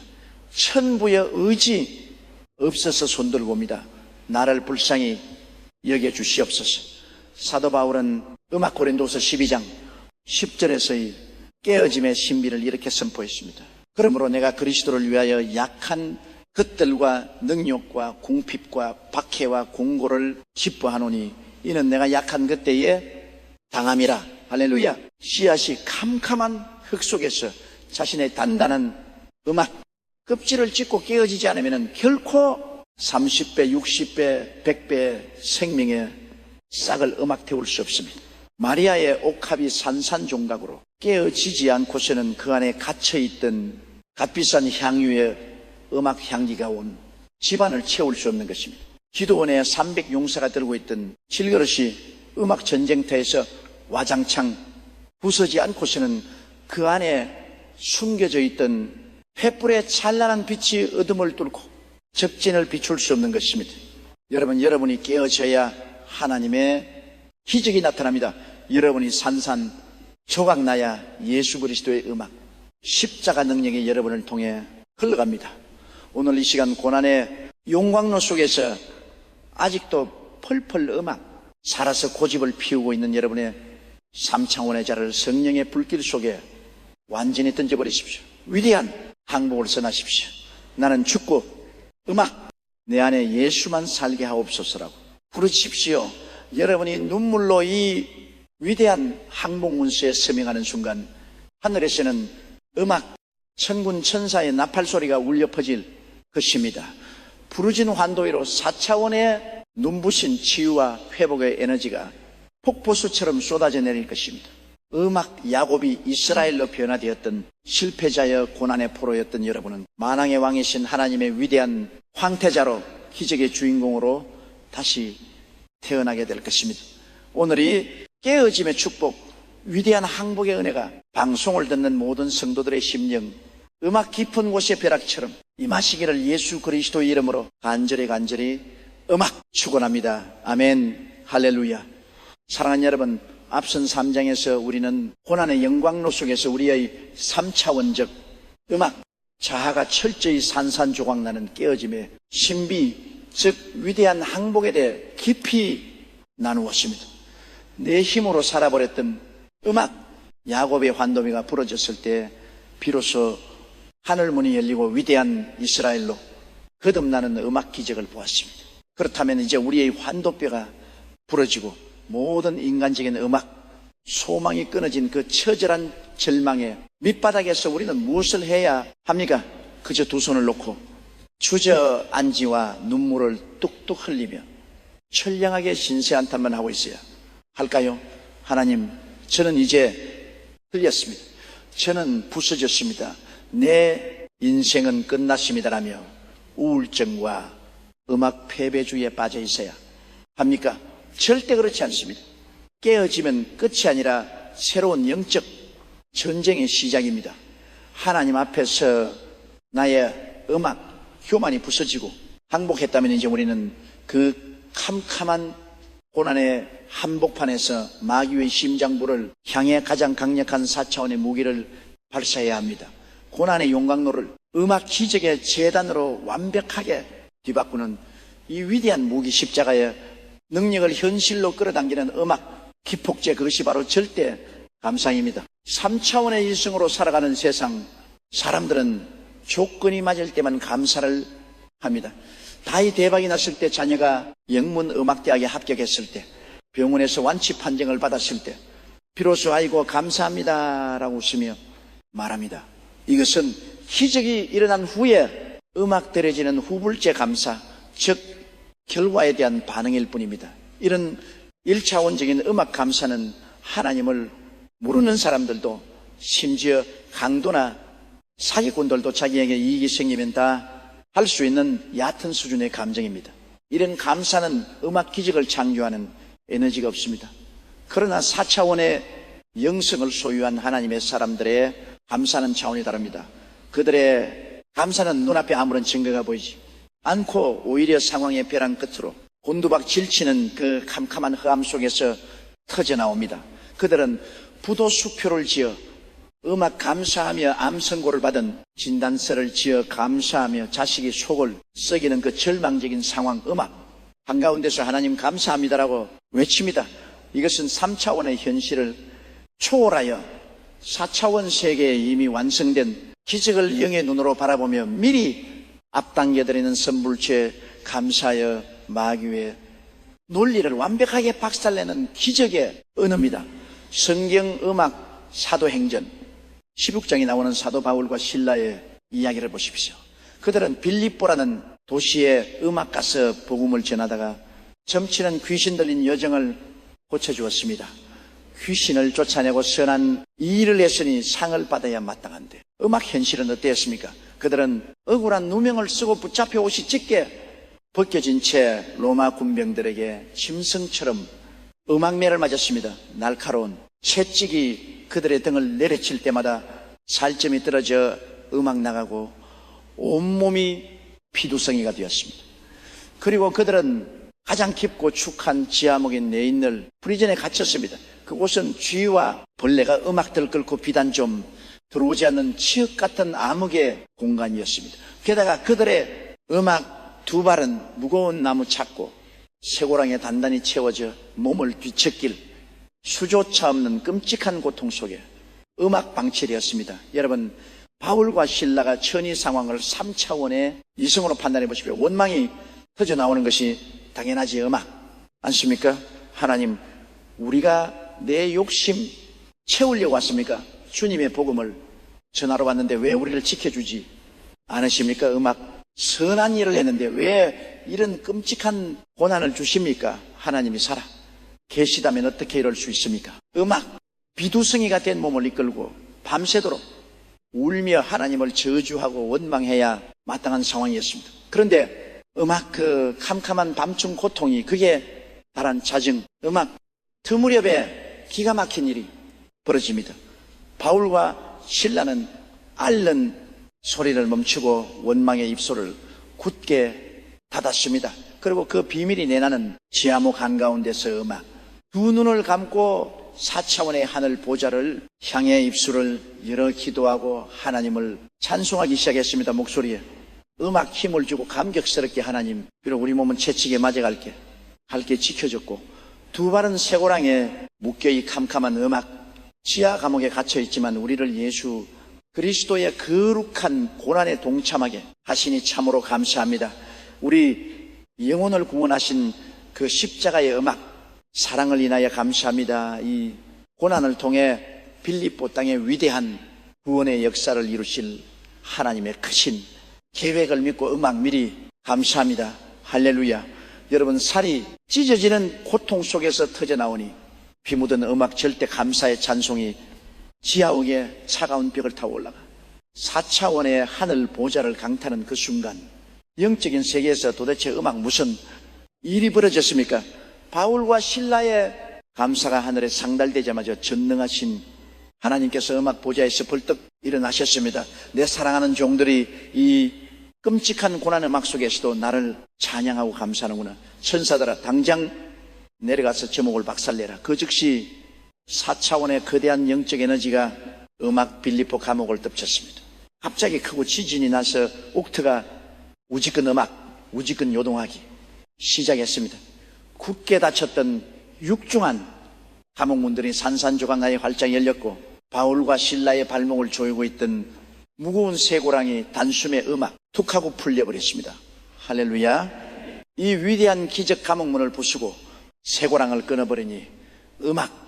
천부의 의지 없어서 손들고 옵니다. 나를 불쌍히 여겨주시옵소서. 사도 바울은 음악 고린도서 12장 10절에서의 깨어짐의 신비를 이렇게 선포했습니다. 그러므로 내가 그리스도를 위하여 약한 것들과 능욕과 궁핍과 박해와 공고를 기뻐하노니 이는 내가 약한 그때에 당함이라. 할렐루야. 씨앗이 캄캄한 흙 속에서 자신의 단단한 음악 껍질을 찢고 깨어지지 않으면 결코 30배, 60배, 100배 생명의 싹을 음악 태울 수 없습니다. 마리아의 옥합이 산산종각으로 깨어지지 않고서는 그 안에 갇혀있던 값비싼 향유의 음악 향기가 온 집안을 채울 수 없는 것입니다. 기도원의 300용사가 들고 있던 질그릇이 음악 전쟁터에서 와장창 부서지 않고서는 그 안에 숨겨져 있던 횃불의 찬란한 빛이 어둠을 뚫고 적진을 비출 수 없는 것입니다. 여러분이 깨어져야 하나님의 기적이 나타납니다. 여러분이 산산 조각나야 예수 그리스도의 음악, 십자가 능력이 여러분을 통해 흘러갑니다. 오늘 이 시간 고난의 용광로 속에서 아직도 펄펄 음악 살아서 고집을 피우고 있는 여러분의 3차원의 자를 성령의 불길 속에 완전히 던져버리십시오. 위대한 항복을 선하십시오. 나는 죽고 음악 내 안에 예수만 살게 하옵소서라고 부르십시오. 여러분이 눈물로 이 위대한 항복 문수에 서명하는 순간 하늘에서는 음악 천군 천사의 나팔 소리가 울려 퍼질 것입니다. 부르진 환도위로 4차원의 눈부신 치유와 회복의 에너지가 폭포수처럼 쏟아져 내릴 것입니다. 음악 야곱이 이스라엘로 변화되었던 실패자여 고난의 포로였던 여러분은 만왕의 왕이신 하나님의 위대한 황태자로 기적의 주인공으로 다시 태어나게 될 것입니다. 오늘이 깨어짐의 축복, 위대한 항복의 은혜가 방송을 듣는 모든 성도들의 심령, 음악 깊은 곳의 벼락처럼 임하시기를 예수 그리스도의 이름으로 간절히 음악 축원합니다. 아멘, 할렐루야. 사랑하는 여러분, 앞선 3장에서 우리는 고난의 영광로 속에서 우리의 3차원적 음악, 자아가 철저히 산산조각나는 깨어짐의 신비, 즉 위대한 항복에 대해 깊이 나누었습니다. 내 힘으로 살아버렸던 음악, 야곱의 환도미가 부러졌을 때 비로소 하늘문이 열리고 위대한 이스라엘로 거듭나는 음악 기적을 보았습니다. 그렇다면 이제 우리의 환도뼈가 부러지고 모든 인간적인 음악, 소망이 끊어진 그 처절한 절망의 밑바닥에서 우리는 무엇을 해야 합니까? 그저 두 손을 놓고 주저앉지와 눈물을 뚝뚝 흘리며 철량하게 신세한탄만 하고 있어야 할까요? 하나님, 저는 이제 틀렸습니다. 저는 부서졌습니다. 내 인생은 끝났습니다라며 우울증과 음악 패배주의에 빠져 있어야 합니까? 절대 그렇지 않습니다. 깨어지면 끝이 아니라 새로운 영적 전쟁의 시작입니다. 하나님 앞에서 나의 음악, 교만이 부서지고 항복했다면 이제 우리는 그 캄캄한 고난의 한복판에서 마귀의 심장부를 향해 가장 강력한 4차원의 무기를 발사해야 합니다. 고난의 용광로를 음악 기적의 재단으로 완벽하게 뒤바꾸는 이 위대한 무기 십자가의 능력을 현실로 끌어당기는 음악 기폭제, 그것이 바로 절대 감상입니다. 3차원의 일성으로 살아가는 세상, 사람들은 조건이 맞을 때만 감사를 합니다. 다이 대박이 났을 때, 자녀가 영문음악대학에 합격했을 때, 병원에서 완치 판정을 받았을 때 비로소 아이고 감사합니다라고 웃으며 말합니다. 이것은 기적이 일어난 후에 음악 들어지는 후불제 감사, 즉 결과에 대한 반응일 뿐입니다. 이런 1차원적인 음악 감사는 하나님을 모르는 사람들도, 심지어 강도나 사기꾼들도 자기에게 이익이 생기면 다 할 수 있는 얕은 수준의 감정입니다. 이런 감사는 음악 기적을 창조하는 에너지가 없습니다. 그러나 4차원의 영성을 소유한 하나님의 사람들의 감사는 차원이 다릅니다. 그들의 감사는 눈앞에 아무런 증거가 보이지 않고 오히려 상황의 벼랑 끝으로 곤두박 질치는 그 캄캄한 흑암 속에서 터져나옵니다. 그들은 부도수표를 지어 음악 감사하며 암 선고를 받은 진단서를 지어 감사하며 자식이 속을 썩이는 그 절망적인 상황, 음악 한가운데서 하나님 감사합니다라고 외칩니다. 이것은 3차원의 현실을 초월하여 4차원 세계에 이미 완성된 기적을 영의 눈으로 바라보며 미리 앞당겨드리는 선불체 감사여 마귀의 논리를 완벽하게 박살내는 기적의 언어입니다. 성경 음악 사도행전 16장에 나오는 사도 바울과 실라의 이야기를 보십시오. 그들은 빌립보라는 도시에 음악 가서 복음을 전하다가 점치는 귀신 들린 여정을 고쳐주었습니다. 귀신을 쫓아내고 선한 이 일을 했으니 상을 받아야 마땅한데 음악 현실은 어땠습니까? 그들은 억울한 누명을 쓰고 붙잡혀 옷이 찢게 벗겨진 채 로마 군병들에게 짐승처럼 음악매를 맞았습니다. 날카로운 채찍이 그들의 등을 내려칠 때마다 살점이 떨어져 음악 나가고 온몸이 피두성이가 되었습니다. 그리고 그들은 가장 깊고 축한 지하목인 내인을 프리즌에 갇혔습니다. 그곳은 쥐와 벌레가 음악들을 끌고 비단 좀 들어오지 않는 치역 같은 암흑의 공간이었습니다. 게다가 그들의 음악 두 발은 무거운 나무 찾고 쇠고랑에 단단히 채워져 몸을 뒤척길 수조차 없는 끔찍한 고통 속에 음악 방치되었습니다. 여러분, 바울과 실라가 천의 상황을 3차원의 이성으로 판단해 보십시오. 원망이 터져 나오는 것이 당연하지 음악 않습니까? 하나님, 우리가 내 욕심 채우려고 왔습니까? 주님의 복음을 전하러 왔는데 왜 우리를 지켜주지 않으십니까? 음악, 선한 일을 했는데 왜 이런 끔찍한 고난을 주십니까? 하나님이 살아 계시다면 어떻게 이럴 수 있습니까? 음악, 비두성이가 된 몸을 이끌고 밤새도록 울며 하나님을 저주하고 원망해야 마땅한 상황이었습니다. 그런데 음악 그 캄캄한 밤중 고통이 그게 바란 자증, 음악 그 무렵에 기가 막힌 일이 벌어집니다. 바울과 실라는 앓는 소리를 멈추고 원망의 입술을 굳게 닫았습니다. 그리고 그 비밀이 내나는 지하목 한가운데서 음악 두 눈을 감고 4차원의 하늘 보좌를 향해 입술을 열어 기도하고 하나님을 찬송하기 시작했습니다. 목소리에 음악 힘을 주고 감격스럽게 하나님, 비록 우리 몸은 채찍에 맞아갈게 할게 지켜줬고 두 발은 쇠고랑에 묶여 이 캄캄한 음악 지하 감옥에 갇혀있지만 우리를 예수 그리스도의 거룩한 고난에 동참하게 하시니 참으로 감사합니다. 우리 영혼을 구원하신 그 십자가의 음악 사랑을 인하여 감사합니다. 이 고난을 통해 빌립보 땅의 위대한 구원의 역사를 이루실 하나님의 크신 계획을 믿고 음악 미리 감사합니다. 할렐루야. 여러분, 살이 찢어지는 고통 속에서 터져나오니 피 묻은 음악 절대 감사의 찬송이 지하옥의 차가운 벽을 타고 올라가 4차원의 하늘 보좌를 강타하는 그 순간 영적인 세계에서 도대체 음악 무슨 일이 벌어졌습니까? 바울과 실라의 감사가 하늘에 상달되자마자 전능하신 하나님께서 음악 보좌에서 벌떡 일어나셨습니다. 내 사랑하는 종들이 이 끔찍한 고난 음악 속에서도 나를 찬양하고 감사하는구나. 천사들아, 당장 내려가서 제목을 박살내라. 그 즉시 4차원의 거대한 영적 에너지가 음악 빌립보 감옥을 덮쳤습니다. 갑자기 크고 지진이 나서 옥트가 우지끈 음악, 우지끈 요동하기 시작했습니다. 굳게 닫혔던 육중한 감옥문들이 산산조각나게 활짝 열렸고 바울과 실라의 발목을 조이고 있던 무거운 쇠고랑이 단숨에 음악 툭 하고 풀려버렸습니다. 할렐루야. 이 위대한 기적 감옥문을 부수고 쇠고랑을 끊어버리니 음악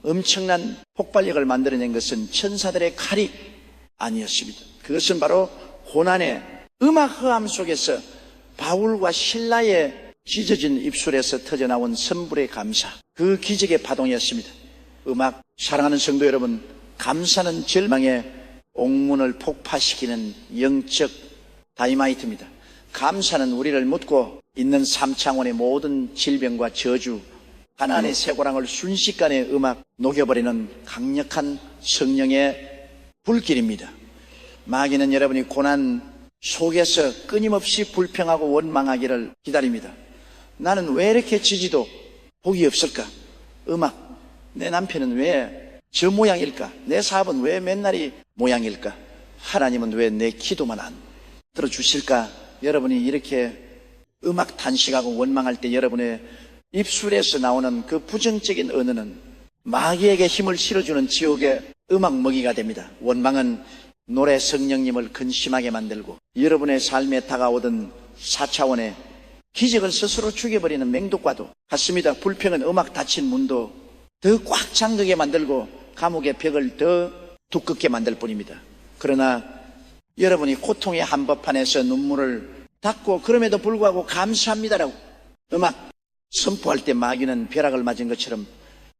엄청난 폭발력을 만들어낸 것은 천사들의 칼이 아니었습니다. 그것은 바로 고난의 음악 허함 속에서 바울과 실라의 찢어진 입술에서 터져나온 선불의 감사, 그 기적의 파동이었습니다. 음악, 사랑하는 성도 여러분, 감사는 절망의 옥문을 폭파시키는 영적 다이마이트입니다. 감사는 우리를 묻고 있는 3차원의 모든 질병과 저주, 가나안의 쇠고랑을 순식간에 음악 녹여버리는 강력한 성령의 불길입니다. 마귀는 여러분이 고난 속에서 끊임없이 불평하고 원망하기를 기다립니다. 나는 왜 이렇게 지지도 복이 없을까? 음악, 내 남편은 왜 저 모양일까? 내 사업은 왜 맨날 이 모양일까? 하나님은 왜 내 기도만 안 들어주실까? 여러분이 이렇게 음악 탄식하고 원망할 때 여러분의 입술에서 나오는 그 부정적인 언어는 마귀에게 힘을 실어주는 지옥의 음악 먹이가 됩니다. 원망은 노래 성령님을 근심하게 만들고 여러분의 삶에 다가오던 4차원의 기적을 스스로 죽여버리는 맹독과도 같습니다. 불평은 음악 닫힌 문도 더 꽉 잠그게 만들고 감옥의 벽을 더 두껍게 만들 뿐입니다. 그러나 여러분이 고통의 한복판에서 눈물을 닦고 그럼에도 불구하고 감사합니다라고 음악 선포할 때 마귀는 벼락을 맞은 것처럼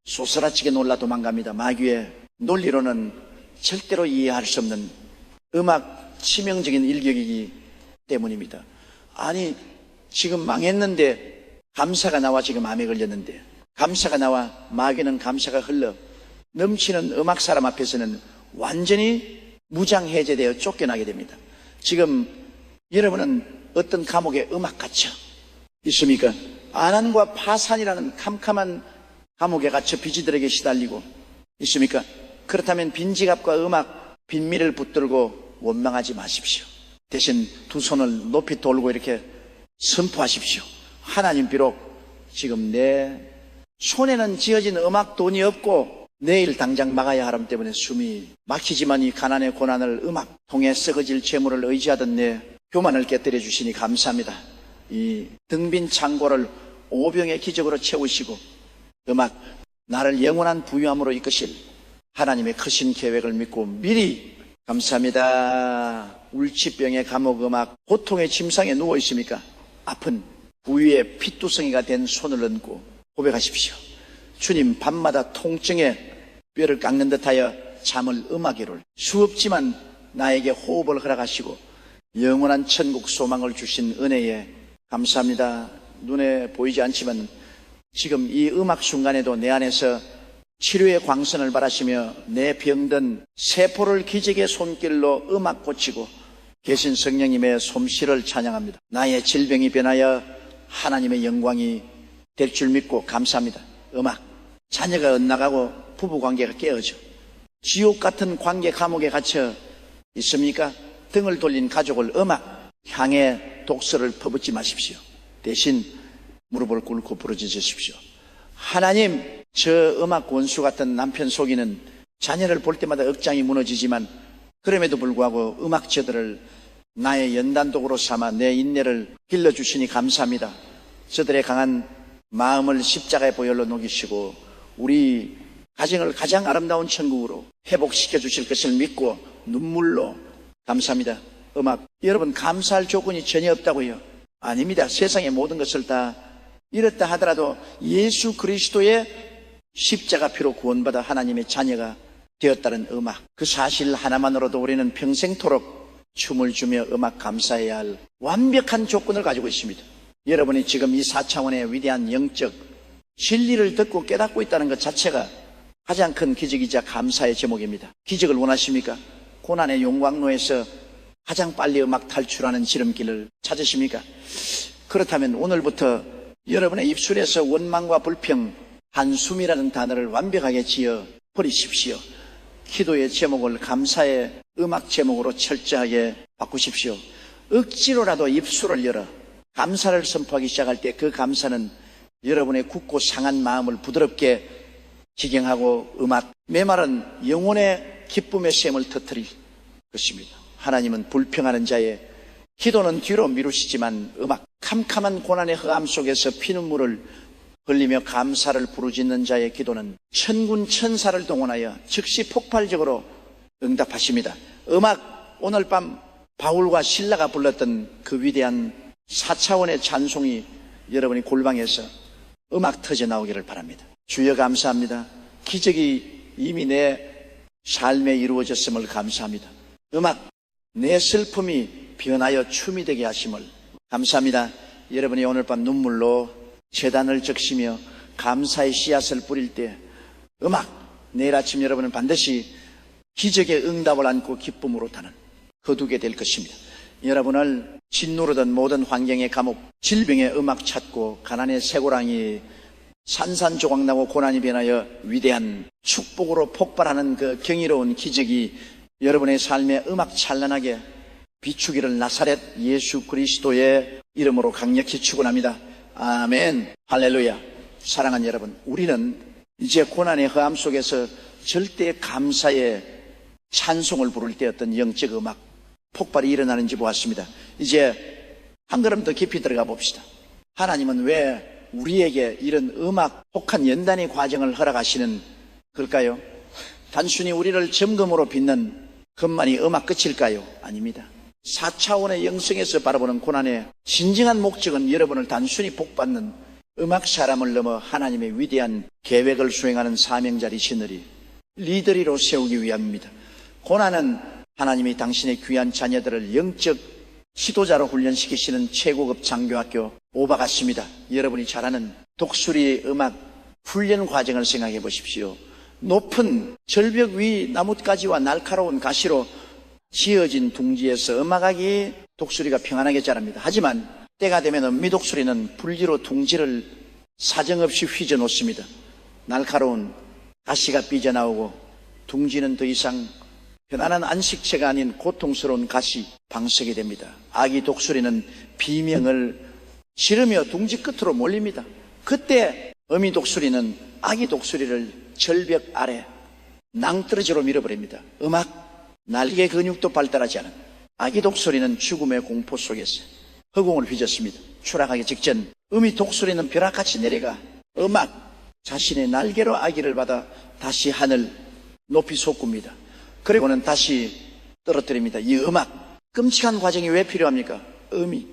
소스라치게 놀라 도망갑니다. 마귀의 논리로는 절대로 이해할 수 없는 음악 치명적인 일격이기 때문입니다. 아니, 지금 망했는데 감사가 나와 지금 암에 걸렸는데, 감사가 나와 마귀는 감사가 흘러 넘치는 음악 사람 앞에서는 완전히 무장해제되어 쫓겨나게 됩니다. 지금 여러분은 어떤 감옥에 음악 갇혀 있습니까? 아난과 파산이라는 캄캄한 감옥에 갇혀 비지들에게 시달리고 있습니까? 그렇다면 빈지갑과 음악, 빈미를 붙들고 원망하지 마십시오. 대신 두 손을 높이 돌고 이렇게 선포하십시오. 하나님, 비록 지금 내 손에는 쥐어진 음악 돈이 없고 내일 당장 막아야 하람 때문에 숨이 막히지만 이 가난의 고난을 음악 통해 썩어질 재물을 의지하던 내 교만을 깨뜨려 주시니 감사합니다. 이 등빈 창고를 오병의 기적으로 채우시고 음악, 나를 영원한 부유함으로 이끄실 하나님의 크신 계획을 믿고 미리 감사합니다. 울치병의 감옥 음악, 고통의 침상에 누워 있습니까? 아픈 부유의 핏두성이가 된 손을 얹고 고백하십시오. 주님, 밤마다 통증에 뼈를 깎는 듯하여 잠을 음악이를 수없지만 나에게 호흡을 허락하시고 영원한 천국 소망을 주신 은혜에 감사합니다. 눈에 보이지 않지만 지금 이 음악 순간에도 내 안에서 치료의 광선을 바라시며 내 병든 세포를 기적의 손길로 음악 고치고 계신 성령님의 솜씨를 찬양합니다. 나의 질병이 변하여 하나님의 영광이 될 줄 믿고 감사합니다. 음악, 자녀가 엇나가고 부부관계가 깨어져 지옥 같은 관계 감옥에 갇혀 있습니까? 등을 돌린 가족을 음악 향해 독서를 퍼붓지 마십시오. 대신 무릎을 꿇고 부르짖으십시오. 하나님, 저 음악 원수 같은 남편 속이는 자녀를 볼 때마다 억장이 무너지지만 그럼에도 불구하고 음악 저들을 나의 연단독으로 삼아 내 인내를 길러주시니 감사합니다. 저들의 강한 마음을 십자가의 보혈로 녹이시고 우리 가정을 가장 아름다운 천국으로 회복시켜 주실 것을 믿고 눈물로 감사합니다. 음악, 여러분 감사할 조건이 전혀 없다고요? 아닙니다. 세상의 모든 것을 다 이렇다 하더라도 예수 그리스도의 십자가 피로 구원받아 하나님의 자녀가 되었다는 음악, 그 사실 하나만으로도 우리는 평생토록 춤을 추며 음악 감사해야 할 완벽한 조건을 가지고 있습니다. 여러분이 지금 이 4차원의 위대한 영적 진리를 듣고 깨닫고 있다는 것 자체가 가장 큰 기적이자 감사의 제목입니다. 기적을 원하십니까? 고난의 용광로에서 가장 빨리 음악 탈출하는 지름길을 찾으십니까? 그렇다면 오늘부터 여러분의 입술에서 원망과 불평, 한숨이라는 단어를 완벽하게 지어 버리십시오. 기도의 제목을 감사의 음악 제목으로 철저하게 바꾸십시오. 억지로라도 입술을 열어 감사를 선포하기 시작할 때 그 감사는 여러분의 굳고 상한 마음을 부드럽게 지경하고 음악, 메마른 영혼의 기쁨의 샘을 터뜨릴 것입니다. 하나님은 불평하는 자의 기도는 뒤로 미루시지만 음악, 캄캄한 고난의 흑암 속에서 피눈물을 흘리며 감사를 부르짖는 자의 기도는 천군 천사를 동원하여 즉시 폭발적으로 응답하십니다. 음악, 오늘 밤 바울과 실라가 불렀던 그 위대한 4차원의 찬송이 여러분이 골방에서 음악 터져 나오기를 바랍니다. 주여 감사합니다. 기적이 이미 내 삶에 이루어졌음을 감사합니다. 음악, 내 슬픔이 변하여 춤이 되게 하심을 감사합니다. 여러분이 오늘 밤 눈물로 제단을 적시며 감사의 씨앗을 뿌릴 때 음악, 내일 아침 여러분은 반드시 기적의 응답을 안고 기쁨으로 타는 거두게 될 것입니다. 여러분을 짓누르던 모든 환경의 감옥, 질병의 음악 찾고 가난의 쇠고랑이 산산조각나고 고난이 변하여 위대한 축복으로 폭발하는 그 경이로운 기적이 여러분의 삶에 음악 찬란하게 비추기를 나사렛 예수 그리스도의 이름으로 강력히 축원합니다. 아멘. 할렐루야. 사랑하는 여러분, 우리는 이제 고난의 허암 속에서 절대 감사의 찬송을 부를 때 어떤 영적 음악 폭발이 일어나는지 보았습니다. 이제 한 걸음 더 깊이 들어가 봅시다. 하나님은 왜 우리에게 이런 음악 혹한 연단의 과정을 허락하시는 걸까요? 단순히 우리를 점검으로 빚는 것만이 음악 끝일까요? 아닙니다. 4차원의 영성에서 바라보는 고난의 진정한 목적은 여러분을 단순히 복받는 음악 사람을 넘어 하나님의 위대한 계획을 수행하는 사명자리시너리 리더리로 세우기 위함입니다. 고난은 하나님이 당신의 귀한 자녀들을 영적 지도자로 훈련시키시는 최고급 장교학교 오바 같습니다. 여러분이 잘 아는 독수리 음악 훈련 과정을 생각해 보십시오. 높은 절벽 위 나뭇가지와 날카로운 가시로 지어진 둥지에서 음악하기 독수리가 평안하게 자랍니다. 하지만 때가 되면 은미독수리는 불리로 둥지를 사정없이 휘저 놓습니다. 날카로운 가시가 삐져나오고 둥지는 더 이상 편안한 안식처가 아닌 고통스러운 가시 방석이 됩니다. 아기 독수리는 비명을 지르며 둥지 끝으로 몰립니다. 그때 어미 독수리는 아기 독수리를 절벽 아래 낭떠러지로 밀어버립니다. 음악, 날개 근육도 발달하지 않은 아기 독수리는 죽음의 공포 속에서 허공을 휘졌습니다. 추락하기 직전 어미 독수리는 벼락같이 내려가 음악, 자신의 날개로 아기를 받아 다시 하늘 높이 솟굽니다. 그리고는 다시 떨어뜨립니다. 이 음악, 끔찍한 과정이 왜 필요합니까? 어미,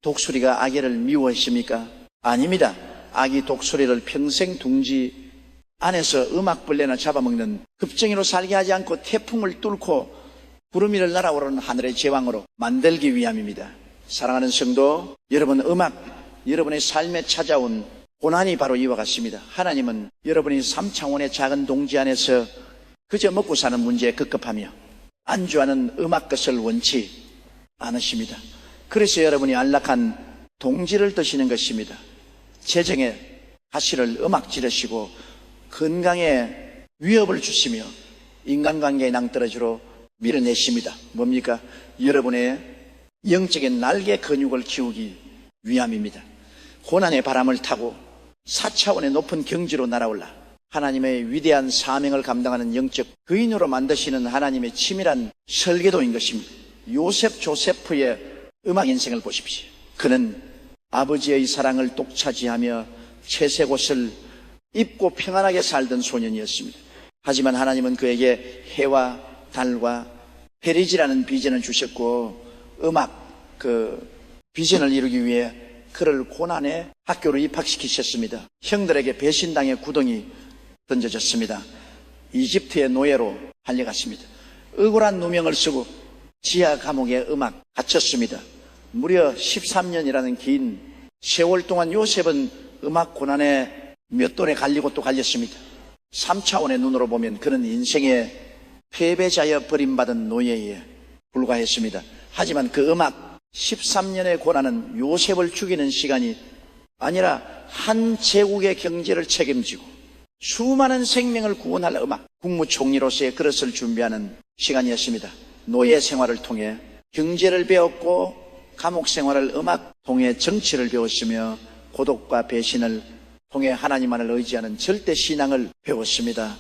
독수리가 아기를 미워했습니까? 아닙니다. 아기 독수리를 평생 둥지 안에서 음악벌레나 잡아먹는 급정이로 살게 하지 않고 태풍을 뚫고 구름 위를 날아오르는 하늘의 제왕으로 만들기 위함입니다. 사랑하는 성도 여러분, 음악, 여러분의 삶에 찾아온 고난이 바로 이와 같습니다. 하나님은 여러분이 3차원의 작은 동지 안에서 그저 먹고 사는 문제에 급급하며 안주하는 음악 것을 원치 않으십니다. 그래서 여러분이 안락한 동지를 드시는 것입니다. 재정에 가시를 음악 지르시고 건강에 위협을 주시며 인간관계의 낭떠러지로 밀어내십니다. 뭡니까? 여러분의 영적인 날개 근육을 키우기 위함입니다. 고난의 바람을 타고 4차원의 높은 경지로 날아올라 하나님의 위대한 사명을 감당하는 영적 거인으로 만드시는 하나님의 치밀한 설계도인 것입니다. 요셉 조세프의 음악 인생을 보십시오. 그는 아버지의 사랑을 독차지하며 채색 옷을 입고 평안하게 살던 소년이었습니다. 하지만 하나님은 그에게 해와 달과 페리지라는 비전을 주셨고 음악 그 비전을 이루기 위해 그를 고난의 학교로 입학시키셨습니다. 형들에게 배신당해 구덩이 던져졌습니다. 이집트의 노예로 팔려갔습니다. 억울한 누명을 쓰고 지하 감옥에 음악 갇혔습니다. 무려 13년이라는 긴 세월 동안 요셉은 음악 고난에 몇 돈에 갈리고 또 갈렸습니다. 3차원의 눈으로 보면 그는 인생의 패배자여 버림받은 노예에 불과했습니다. 하지만 그 음악 13년의 고난은 요셉을 죽이는 시간이 아니라 한 제국의 경제를 책임지고 수많은 생명을 구원할 음악, 국무총리로서의 그릇을 준비하는 시간이었습니다. 노예 생활을 통해 경제를 배웠고 감옥 생활을 음악 통해 정치를 배웠으며 고독과 배신을 통해 하나님만을 의지하는 절대 신앙을 배웠습니다.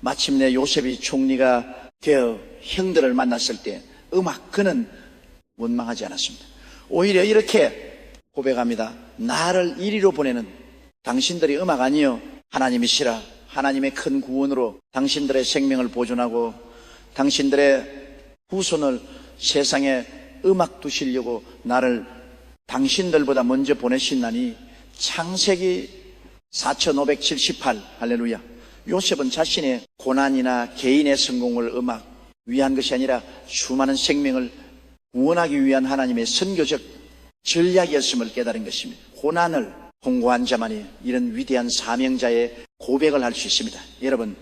마침내 요셉이 총리가 되어 형들을 만났을 때 음악 그는 원망하지 않았습니다. 오히려 이렇게 고백합니다. 나를 이리로 보내는 당신들이 음악 아니요 하나님이시라. 하나님의 큰 구원으로 당신들의 생명을 보존하고 당신들의 후손을 세상에 음악 두시려고 나를 당신들보다 먼저 보내신다니. 창세기 4578 할렐루야. 요셉은 자신의 고난이나 개인의 성공을 음악 위한 것이 아니라 수많은 생명을 구원하기 위한 하나님의 선교적 전략이었음을 깨달은 것입니다. 고난을 통과한 자만이 이런 위대한 사명자의 고백을 할 수 있습니다. 여러분,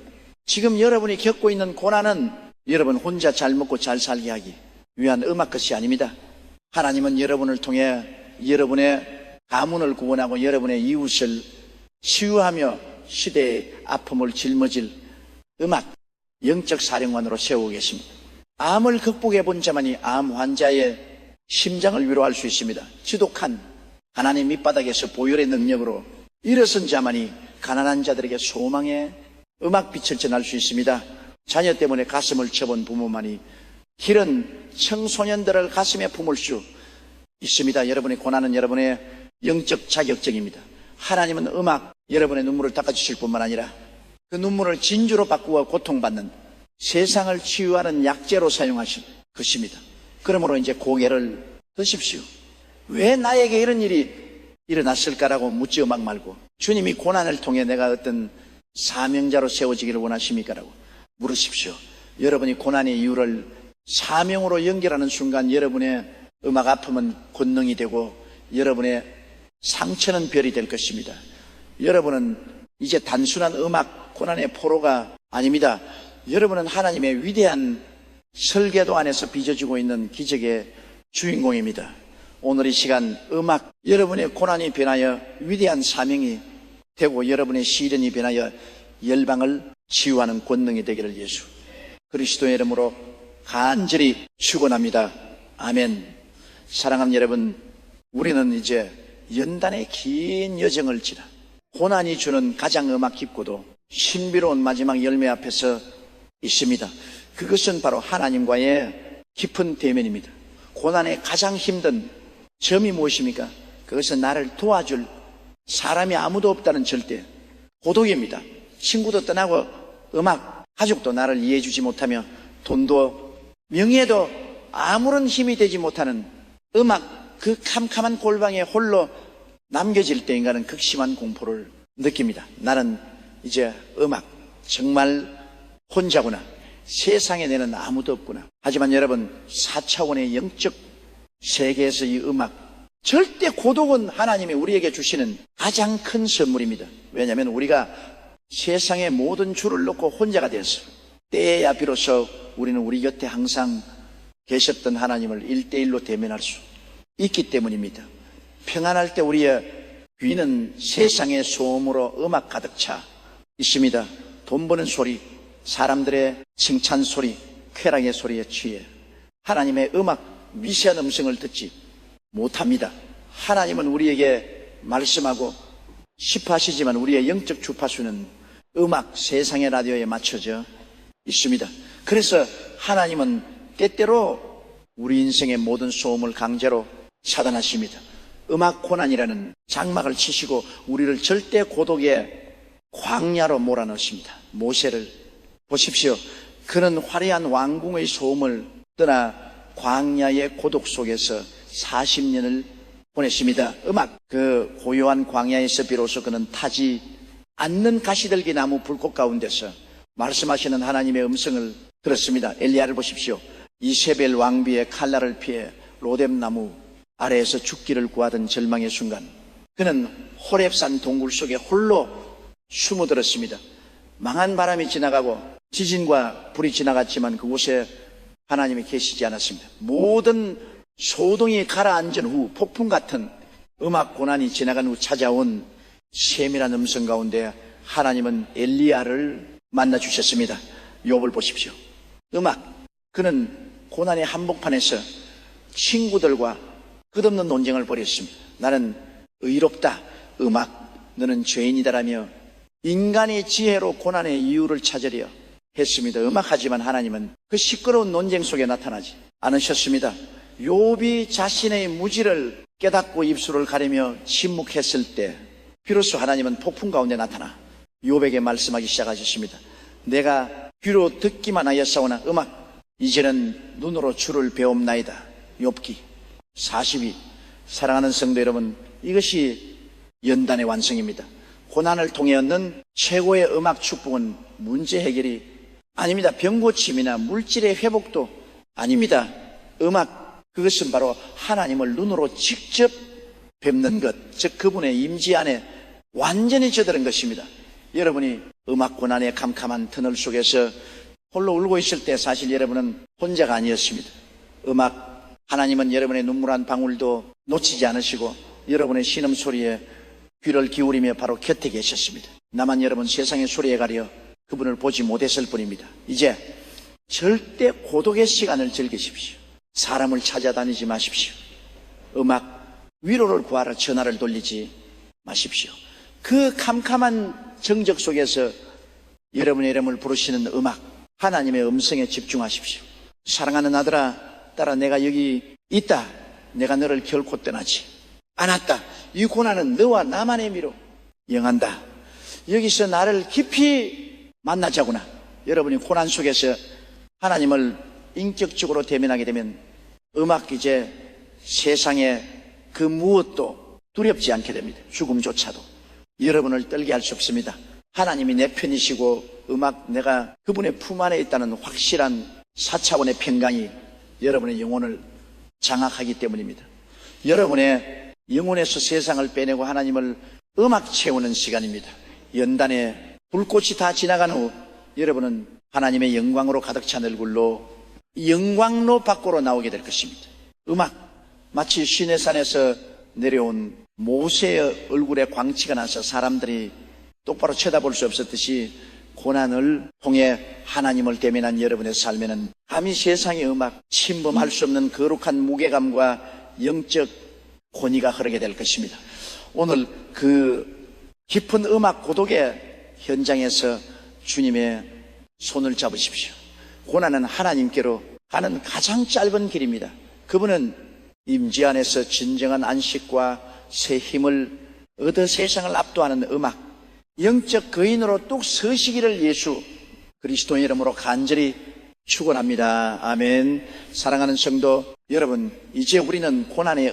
지금 여러분이 겪고 있는 고난은 여러분 혼자 잘 먹고 잘 살게 하기 위한 음악 것이 아닙니다. 하나님은 여러분을 통해 여러분의 가문을 구원하고 여러분의 이웃을 치유하며 시대의 아픔을 짊어질 음악 영적 사령관으로 세우고 계십니다. 암을 극복해 본 자만이 암 환자의 심장을 위로할 수 있습니다. 지독한 가난의 밑바닥에서 보혈의 능력으로 일어선 자만이 가난한 자들에게 소망의 음악빛을 전할 수 있습니다. 자녀 때문에 가슴을 쳐본 부모만이 길은 청소년들을 가슴에 품을 수 있습니다. 여러분의 고난은 여러분의 영적 자격증입니다. 하나님은 음악 여러분의 눈물을 닦아주실 뿐만 아니라 그 눈물을 진주로 바꾸어 고통받는 세상을 치유하는 약재로 사용하실 것입니다. 그러므로 이제 고개를 드십시오. 왜 나에게 이런 일이 일어났을까라고 묻지 음악 말고, 주님이 고난을 통해 내가 어떤 사명자로 세워지기를 원하십니까라고 물으십시오. 여러분이 고난의 이유를 사명으로 연결하는 순간 여러분의 음악 아픔은 권능이 되고 여러분의 상처는 별이 될 것입니다. 여러분은 이제 단순한 음악 고난의 포로가 아닙니다. 여러분은 하나님의 위대한 설계도 안에서 빚어지고 있는 기적의 주인공입니다. 오늘 이 시간 음악, 여러분의 고난이 변하여 위대한 사명이 되고 여러분의 시련이 변하여 열방을 치유하는 권능이 되기를 예수 그리스도의 이름으로 간절히 축원합니다. 아멘. 사랑하는 여러분, 우리는 이제 연단의 긴 여정을 지나 고난이 주는 가장 음악 깊고도 신비로운 마지막 열매 앞에서 있습니다. 그것은 바로 하나님과의 깊은 대면입니다. 고난의 가장 힘든 점이 무엇입니까? 그것은 나를 도와줄 사람이 아무도 없다는 절대 고독입니다. 친구도 떠나고 음악, 가족도 나를 이해해 주지 못하며 돈도 명예도 아무런 힘이 되지 못하는 음악, 그 캄캄한 골방에 홀로 남겨질 때 인간은 극심한 공포를 느낍니다. 나는 이제 음악 정말 혼자구나. 세상에 내는 아무도 없구나. 하지만 여러분, 4차원의 영적 세계에서 이 음악, 절대 고독은 하나님이 우리에게 주시는 가장 큰 선물입니다. 왜냐하면 우리가 세상의 모든 줄을 놓고 혼자가 되었어. 때에야 비로소 우리는 우리 곁에 항상 계셨던 하나님을 1대1로 대면할 수 있기 때문입니다. 평안할 때 우리의 귀는 세상의 소음으로 음악 가득 차 있습니다. 돈 버는 소리, 사람들의 칭찬 소리, 쾌락의 소리에 취해 하나님의 음악, 미세한 음성을 듣지 못합니다. 하나님은 우리에게 말씀하고 싶어 하시지만 우리의 영적 주파수는 음악, 세상의 라디오에 맞춰져 있습니다. 그래서 하나님은 때때로 우리 인생의 모든 소음을 강제로 차단하십니다. 음악 고난이라는 장막을 치시고 우리를 절대 고독의 광야로 몰아넣으십니다. 모세를 보십시오. 그는 화려한 왕궁의 소음을 떠나 광야의 고독 속에서 40년을 보냈습니다. 음악, 그 고요한 광야에서 비로소 그는 타지 않는 가시들기 나무 불꽃 가운데서 말씀하시는 하나님의 음성을 들었습니다. 엘리야를 보십시오. 이세벨 왕비의 칼날을 피해 로뎀나무 아래에서 죽기를 구하던 절망의 순간 그는 호렙산 동굴 속에 홀로 숨어들었습니다. 망한 바람이 지나가고 지진과 불이 지나갔지만 그곳에 하나님이 계시지 않았습니다. 모든 소동이 가라앉은 후 폭풍 같은 음악 고난이 지나간 후 찾아온 세밀한 음성 가운데 하나님은 엘리야를 만나 주셨습니다. 욥을 보십시오. 음악, 그는 고난의 한복판에서 친구들과 끝없는 논쟁을 벌였습니다. 나는 의롭다. 음악, 너는 죄인이다라며 인간의 지혜로 고난의 이유를 찾으려 했습니다. 음악하지만 하나님은 그 시끄러운 논쟁 속에 나타나지 않으셨습니다. 욥이 자신의 무지를 깨닫고 입술을 가리며 침묵했을 때 비로소 하나님은 폭풍 가운데 나타나 욥에게 말씀하기 시작하셨습니다. 내가 귀로 듣기만 하였사오나 음악, 이제는 눈으로 주를 배움나이다. 욥기 42. 사랑하는 성도 여러분, 이것이 연단의 완성입니다. 고난을 통해 얻는 최고의 음악 축복은 문제 해결이 아닙니다. 병 고침이나 물질의 회복도 아닙니다. 음악, 그것은 바로 하나님을 눈으로 직접 뵙는 것, 즉 그분의 임재 안에 완전히 젖어든 것입니다. 여러분이 음악 고난의 캄캄한 터널 속에서 홀로 울고 있을 때 사실 여러분은 혼자가 아니었습니다. 음악, 하나님은 여러분의 눈물 한 방울도 놓치지 않으시고 여러분의 신음소리에 귀를 기울이며 바로 곁에 계셨습니다. 나만 여러분 세상의 소리에 가려 그분을 보지 못했을 뿐입니다. 이제 절대 고독의 시간을 즐기십시오. 사람을 찾아다니지 마십시오. 음악, 위로를 구하러 전화를 돌리지 마십시오. 그 캄캄한 정적 속에서 여러분의 이름을 부르시는 음악, 하나님의 음성에 집중하십시오. 사랑하는 아들아, 딸아, 내가 여기 있다. 내가 너를 결코 떠나지 않았다. 이 고난은 너와 나만의 미로 영한다. 여기서 나를 깊이 만나자구나. 여러분이 고난 속에서 하나님을 인격적으로 대면하게 되면 음악, 이제 세상의 그 무엇도 두렵지 않게 됩니다. 죽음조차도 여러분을 떨게 할 수 없습니다. 하나님이 내 편이시고 내가 그분의 품 안에 있다는 확실한 4차원의 평강이 여러분의 영혼을 장악하기 때문입니다. 여러분의 영혼에서 세상을 빼내고 하나님을 채우는 시간입니다. 연단에 불꽃이 다 지나간 후 여러분은 하나님의 영광으로 가득 찬 얼굴로 영광로 밖으로 나오게 될 것입니다. 마치 시내산에서 내려온 모세의 얼굴에 광채가 나서 사람들이 똑바로 쳐다볼 수 없었듯이 고난을 통해 하나님을 대면한 여러분의 삶에는 감히 세상의 침범할 수 없는 거룩한 무게감과 영적 권위가 흐르게 될 것입니다. 오늘 그 깊은 고독의 현장에서 주님의 손을 잡으십시오. 고난은 하나님께로 가는 가장 짧은 길입니다. 그분은 임재 안에서 진정한 안식과 새 힘을 얻어 세상을 압도하는 영적 거인으로 뚝 서시기를 예수 그리스도의 이름으로 간절히 축원합니다. 아멘. 사랑하는 성도 여러분, 이제 우리는 고난의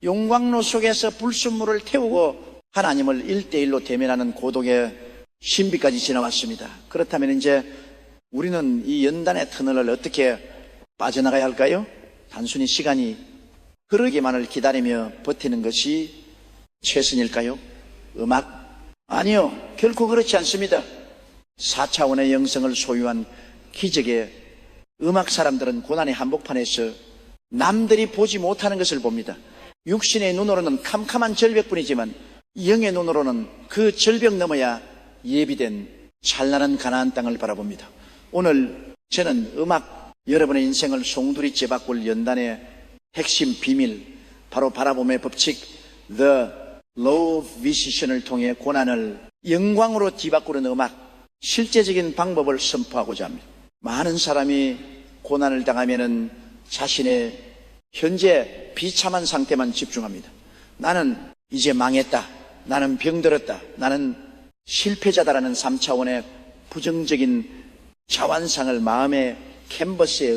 용광로 속에서 불순물을 태우고 하나님을 1대1로 대면하는 고독의 신비까지 지나왔습니다. 그렇다면 이제 우리는 이 연단의 터널을 어떻게 빠져나가야 할까요? 단순히 시간이 흐르기만을 기다리며 버티는 것이 최선일까요? 아니요, 결코 그렇지 않습니다. 4차원의 영성을 소유한 기적의 사람들은 고난의 한복판에서 남들이 보지 못하는 것을 봅니다. 육신의 눈으로는 캄캄한 절벽뿐이지만 영의 눈으로는 그 절벽 넘어야 예비된 찬란한 가나안 땅을 바라봅니다. 오늘 저는 여러분의 인생을 송두리째 바꿀 연단의 핵심 비밀, 바로 바라봄의 법칙 The Law of Vision을 통해 고난을 영광으로 뒤바꾸는 실제적인 방법을 선포하고자 합니다. 많은 사람이 고난을 당하면은 자신의 현재 비참한 상태만 집중합니다. 나는 이제 망했다, 나는 병들었다, 나는 실패자다라는 3차원의 부정적인 자완상을 마음의 캔버스에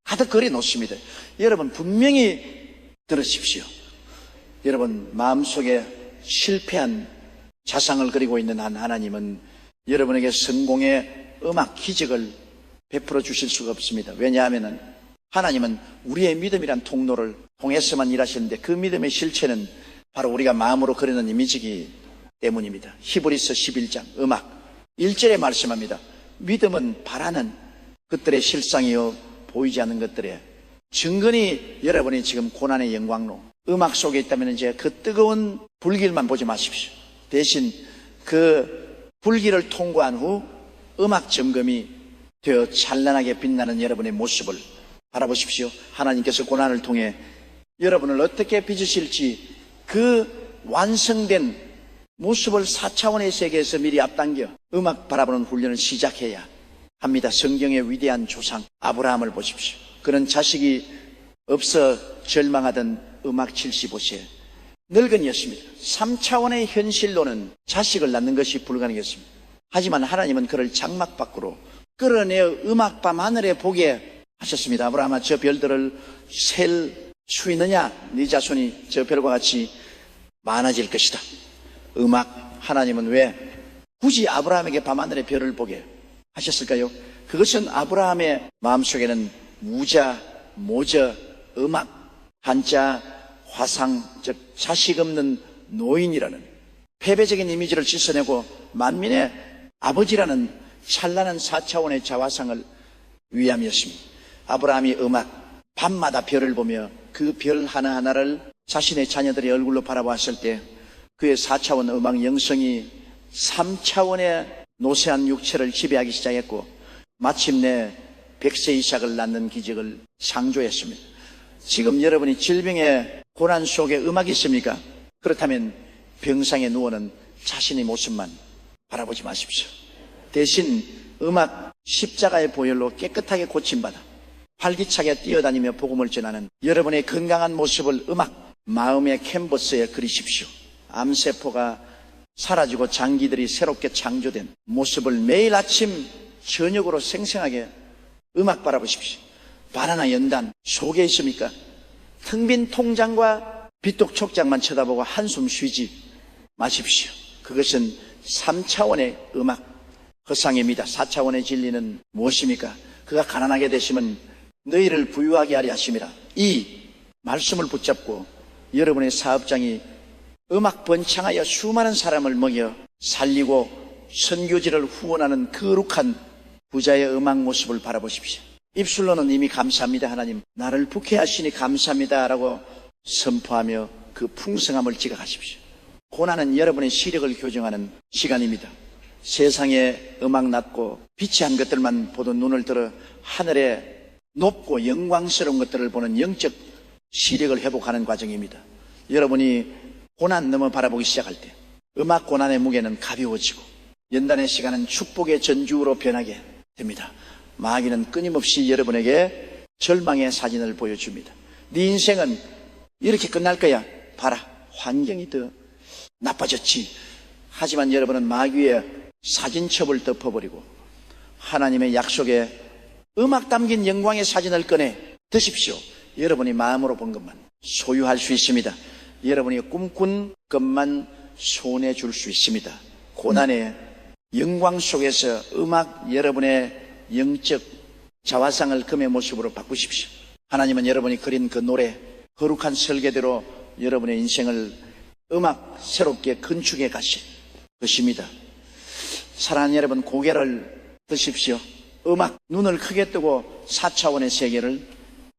가득 그려 놓습니다. 여러분 분명히 들으십시오. 여러분 마음속에 실패한 자상을 그리고 있는 한 하나님은 여러분에게 성공의 기적을 베풀어 주실 수가 없습니다. 왜냐하면 하나님은 우리의 믿음이란 통로를 통해서만 일하시는데 그 믿음의 실체는 바로 우리가 마음으로 그리는 이미지이기 때문입니다. 히브리서 11장 1절에 말씀합니다. 믿음은 바라는 것들의 실상이요 보이지 않는 것들의 증거니 여러분이 지금 고난의 영광로 속에 있다면 이제 그 뜨거운 불길만 보지 마십시오. 대신 그 불길을 통과한 후 점검이 되어 찬란하게 빛나는 여러분의 모습을 바라보십시오. 하나님께서 고난을 통해 여러분을 어떻게 빚으실지 그 완성된 모습을 4차원의 세계에서 미리 앞당겨 바라보는 훈련을 시작해야 합니다. 성경의 위대한 조상 아브라함을 보십시오. 그는 자식이 없어 절망하던 75세 늙은이였습니다. 3차원의 현실로는 자식을 낳는 것이 불가능했습니다. 하지만 하나님은 그를 장막 밖으로 끌어내어 밤 하늘에 보게 하셨습니다. 아브라함아, 저 별들을 셀 수 있느냐? 네 자손이 저 별과 같이 많아질 것이다. 하나님은 왜 굳이 아브라함에게 밤하늘의 별을 보게 하셨을까요? 그것은 아브라함의 마음속에는 무자, 모저, 한자, 화상, 즉 자식 없는 노인이라는 패배적인 이미지를 씻어내고 만민의 아버지라는 찬란한 4차원의 자화상을 위함이었습니다. 아브라함이 밤마다 별을 보며 그 별 하나하나를 자신의 자녀들의 얼굴로 바라보았을 때 그의 4차원 영성이 3차원의 노쇠한 육체를 지배하기 시작했고 마침내 100세 이삭을 낳는 기적을 창조했습니다. 지금 여러분이 질병의 고난 속에 있습니까? 그렇다면 병상에 누워는 자신의 모습만 바라보지 마십시오. 대신 십자가의 보혈로 깨끗하게 고침받아 활기차게 뛰어다니며 복음을 전하는 여러분의 건강한 모습을 마음의 캔버스에 그리십시오. 암세포가 사라지고 장기들이 새롭게 창조된 모습을 매일 아침 저녁으로 생생하게 바라보십시오. 바나나 연단 속에 있습니까? 텅 빈 통장과 비톡 촉장만 쳐다보고 한숨 쉬지 마십시오. 그것은 3차원의 음악 허상입니다. 4차원의 진리는 무엇입니까? 그가 가난하게 되시면 너희를 부유하게 하리 하심이라. 이 말씀을 붙잡고 여러분의 사업장이 음악 번창하여 수많은 사람을 먹여 살리고 선교지를 후원하는 거룩한 부자의 음악 모습을 바라보십시오. 입술로는 이미 감사합니다 하나님, 나를 부케 하시니 감사합니다 라고 선포하며 그 풍성함을 지각하십시오. 고난은 여러분의 시력을 교정하는 시간입니다. 세상에 음악 낮고 비치한 것들만 보던 눈을 들어 하늘에 높고 영광스러운 것들을 보는 영적 시력을 회복하는 과정입니다. 여러분이 고난 넘어 바라보기 시작할 때 음악 고난의 무게는 가벼워지고 연단의 시간은 축복의 전주로 변하게 됩니다. 마귀는 끊임없이 여러분에게 절망의 사진을 보여줍니다. 네 인생은 이렇게 끝날 거야. 봐라, 환경이 더 나빠졌지. 하지만 여러분은 마귀의 사진첩을 덮어버리고 하나님의 약속에 음악 담긴 영광의 사진을 꺼내 드십시오. 여러분이 마음으로 본 것만 소유할 수 있습니다. 여러분이 꿈꾼 것만 손에 줄 수 있습니다. 고난의 영광 속에서 음악 여러분의 영적 자화상을 금의 모습으로 바꾸십시오. 하나님은 여러분이 그린 그 노래, 거룩한 설계대로 여러분의 인생을 음악 새롭게 건축해 가실 것입니다. 사랑하는 여러분, 고개를 드십시오. 음악, 눈을 크게 뜨고 4차원의 세계를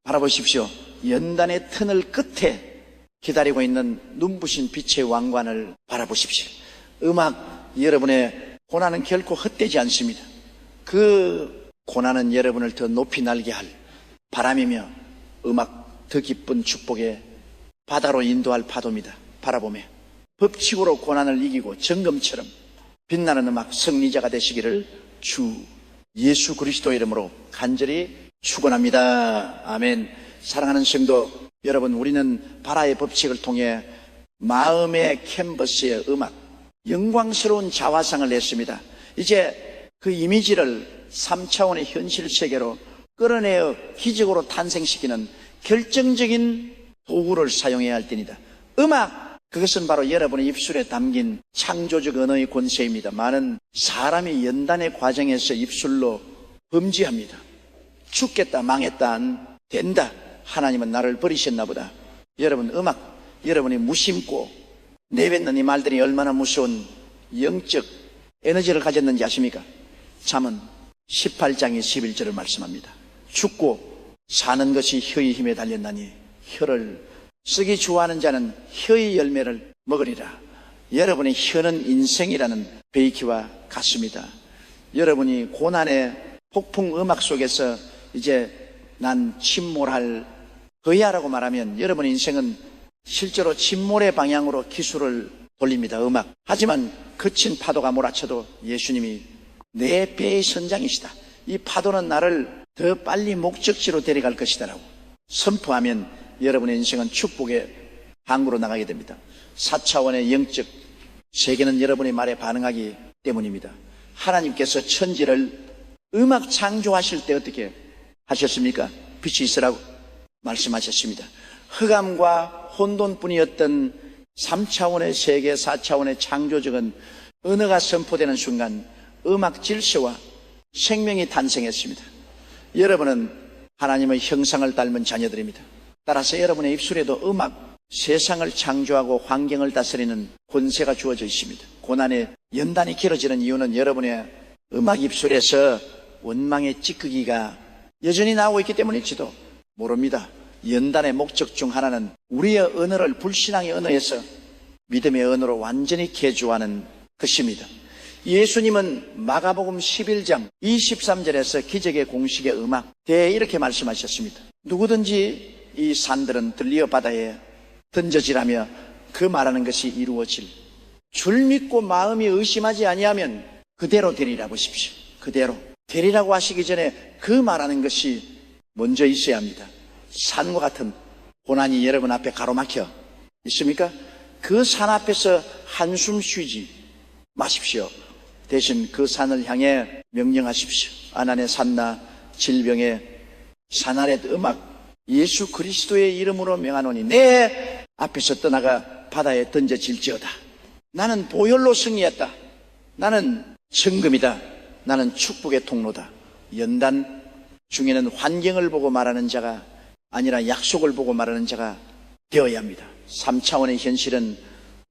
바라보십시오. 연단의 터널 끝에 기다리고 있는 눈부신 빛의 왕관을 바라보십시오. 음악, 여러분의 고난은 결코 헛되지 않습니다. 그 고난은 여러분을 더 높이 날게 할 바람이며 음악 더 기쁜 축복의 바다로 인도할 파도입니다. 바라보며 법칙으로 고난을 이기고 정금처럼 빛나는 음악 승리자가 되시기를 주 예수 그리스도 이름으로 간절히 축원합니다. 아멘. 사랑하는 성도 여러분, 우리는 바라의 법칙을 통해 마음의 캔버스의 음악, 영광스러운 자화상을 냈습니다. 이제 그 이미지를 3차원의 현실 세계로 끌어내어 기적으로 탄생시키는 결정적인 도구를 사용해야 할 때입니다. 음악, 그것은 바로 여러분의 입술에 담긴 창조적 언어의 권세입니다. 많은 사람이 연단의 과정에서 입술로 범죄합니다. 죽겠다, 망했다, 안 된다, 하나님은 나를 버리셨나 보다. 여러분, 음악, 여러분이 무심코 내뱉는 이 말들이 얼마나 무서운 영적 에너지를 가졌는지 아십니까? 잠언 18장의 11절을 말씀합니다. 죽고 사는 것이 혀의 힘에 달렸나니 혀를 쓰기 좋아하는 자는 혀의 열매를 먹으리라. 여러분의 혀는 인생이라는 베이키와 같습니다. 여러분이 고난의 폭풍 음악 속에서 이제 난 침몰할 거야라고 말하면 여러분의 인생은 실제로 침몰의 방향으로 기술을 돌립니다. 음악. 하지만 거친 파도가 몰아쳐도 예수님이 내 배의 선장이시다. 이 파도는 나를 더 빨리 목적지로 데려갈 것이다라고 선포하면 여러분의 인생은 축복의 항구로 나가게 됩니다. 4차원의 영적 세계는 여러분의 말에 반응하기 때문입니다. 하나님께서 천지를 음악 창조하실 때 어떻게 하셨습니까? 빛이 있으라고 말씀하셨습니다. 흑암과 혼돈뿐이었던 3차원의 세계, 4차원의 창조적인 언어가 선포되는 순간 음악 질서와 생명이 탄생했습니다. 여러분은 하나님의 형상을 닮은 자녀들입니다. 따라서 여러분의 입술에도 음악, 세상을 창조하고 환경을 다스리는 권세가 주어져 있습니다. 고난의 연단이 길어지는 이유는 여러분의 음악 입술에서 원망의 찌꺼기가 여전히 나오고 있기 때문일지도 모릅니다. 연단의 목적 중 하나는 우리의 언어를 불신앙의 언어에서 믿음의 언어로 완전히 개조하는 것입니다. 예수님은 마가복음 11장 23절에서 기적의 공식의 음악 대해 이렇게 말씀하셨습니다. 누구든지 이 산들은 들리어 바다에 던져지라며 그 말하는 것이 이루어질 줄 믿고 마음이 의심하지 아니하면 그대로 되리라 보십시오. 그대로 되리라고 하시기 전에 그 말하는 것이 먼저 있어야 합니다. 산과 같은 고난이 여러분 앞에 가로막혀 있습니까? 그 산 앞에서 한숨 쉬지 마십시오. 대신 그 산을 향해 명령하십시오. 아난의 산나 질병의 산 아래 음악 예수 그리스도의 이름으로 명하노니 내 앞에서 떠나가 바다에 던져질지어다. 나는 보혈로 승리했다. 나는 정금이다. 나는 축복의 통로다. 연단 중에는 환경을 보고 말하는 자가 아니라 약속을 보고 말하는 자가 되어야 합니다. 3차원의 현실은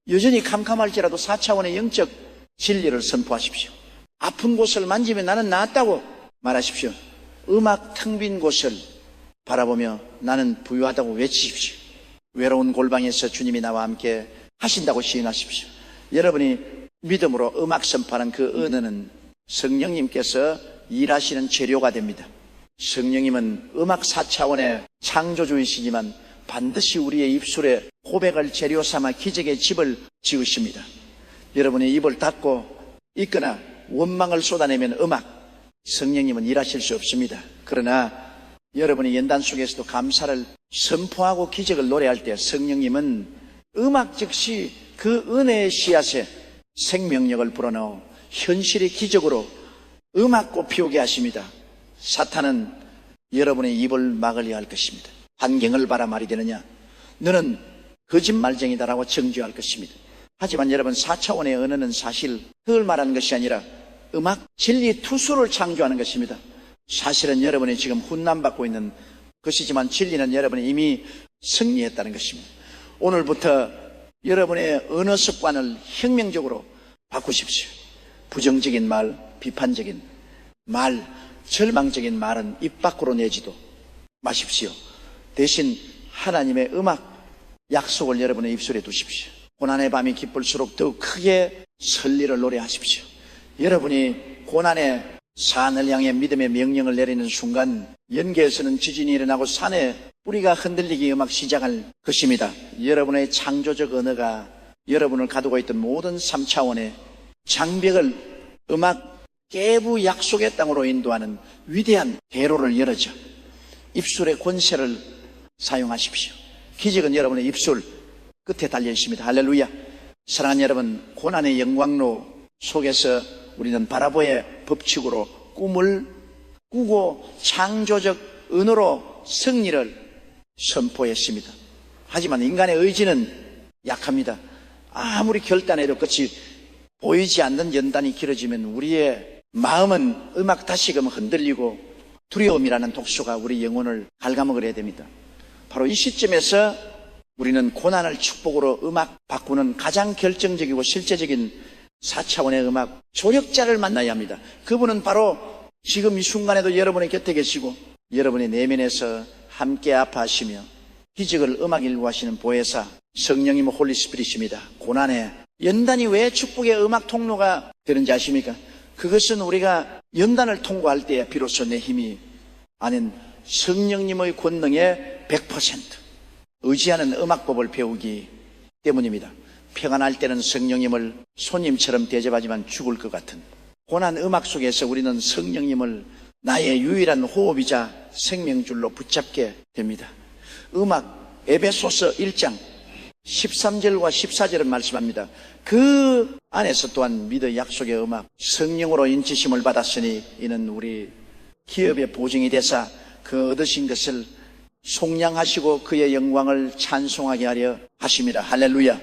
여전히 캄캄할지라도 4차원의 영적 진리를 선포하십시오. 아픈 곳을 만지면 나는 나았다고 말하십시오. 음악 텅 빈 곳을 바라보며 나는 부유하다고 외치십시오. 외로운 골방에서 주님이 나와 함께 하신다고 시인하십시오. 여러분이 믿음으로 음악 선포하는 그 은혜는 성령님께서 일하시는 재료가 됩니다. 성령님은 음악 4차원의 창조주이시지만 반드시 우리의 입술에 고백을 재료 삼아 기적의 집을 지으십니다. 여러분의 입을 닫고 있거나 원망을 쏟아내면 성령님은 일하실 수 없습니다. 그러나 여러분이 연단 속에서도 감사를 선포하고 기적을 노래할 때 성령님은 음악 즉시 그 은혜의 씨앗에 생명력을 불어넣어 현실의 기적으로 음악꽃 피우게 하십니다. 사탄은 여러분의 입을 막으려 할 것입니다. 환경을 바라 말이 되느냐? 너는 거짓말쟁이다라고 정죄할 것입니다. 하지만 여러분 4차원의 언어는 사실 그걸 말하는 것이 아니라 음악 진리 투수를 창조하는 것입니다. 사실은 여러분이 지금 훈남받고 있는 것이지만 진리는 여러분이 이미 승리했다는 것입니다. 오늘부터 여러분의 언어 습관을 혁명적으로 바꾸십시오. 부정적인 말, 비판적인 말, 절망적인 말은 입 밖으로 내지도 마십시오. 대신 하나님의 음악 약속을 여러분의 입술에 두십시오. 고난의 밤이 깊을수록 더욱 크게 설리를 노래하십시오. 여러분이 고난의 산을 향해 믿음의 명령을 내리는 순간 연계에서는 지진이 일어나고 산에 뿌리가 흔들리기 음악 시작할 것입니다. 여러분의 창조적 언어가 여러분을 가두고 있던 모든 3차원의 장벽을 음악 깨부 약속의 땅으로 인도하는 위대한 대로를 열어줘 입술의 권세를 사용하십시오. 기적은 여러분의 입술 끝에 달려 있습니다. 할렐루야. 사랑하는 여러분, 고난의 영광로 속에서 우리는 바라보의 법칙으로 꿈을 꾸고 창조적 은으로 승리를 선포했습니다. 하지만 인간의 의지는 약합니다. 아무리 결단해도 끝이 보이지 않는 연단이 길어지면 우리의 마음은 음악 다시금 흔들리고 두려움이라는 독소가 우리 영혼을 갉아먹으려 됩니다. 바로 이 시점에서 우리는 고난을 축복으로 음악 바꾸는 가장 결정적이고 실제적인 4차원의 음악 조력자를 만나야 합니다. 그분은 바로 지금 이 순간에도 여러분의 곁에 계시고 여러분의 내면에서 함께 아파하시며 기적을 음악 일구하시는 보혜사 성령님 홀리스피릿입니다. 고난에 연단이 왜 축복의 음악 통로가 되는지 아십니까? 그것은 우리가 연단을 통과할 때 비로소 내 힘이 아닌 성령님의 권능의 100% 의지하는 음악법을 배우기 때문입니다. 평안할 때는 성령님을 손님처럼 대접하지만 죽을 것 같은 고난 음악 속에서 우리는 성령님을 나의 유일한 호흡이자 생명줄로 붙잡게 됩니다. 음악 에베소서 1장 13절과 14절은 말씀합니다. 그 안에서 또한 믿어 약속의 음악 성령으로 인치심을 받았으니 이는 우리 기업의 보증이 되사 그 얻으신 것을 속량하시고 그의 영광을 찬송하게 하려 하심이라. 할렐루야.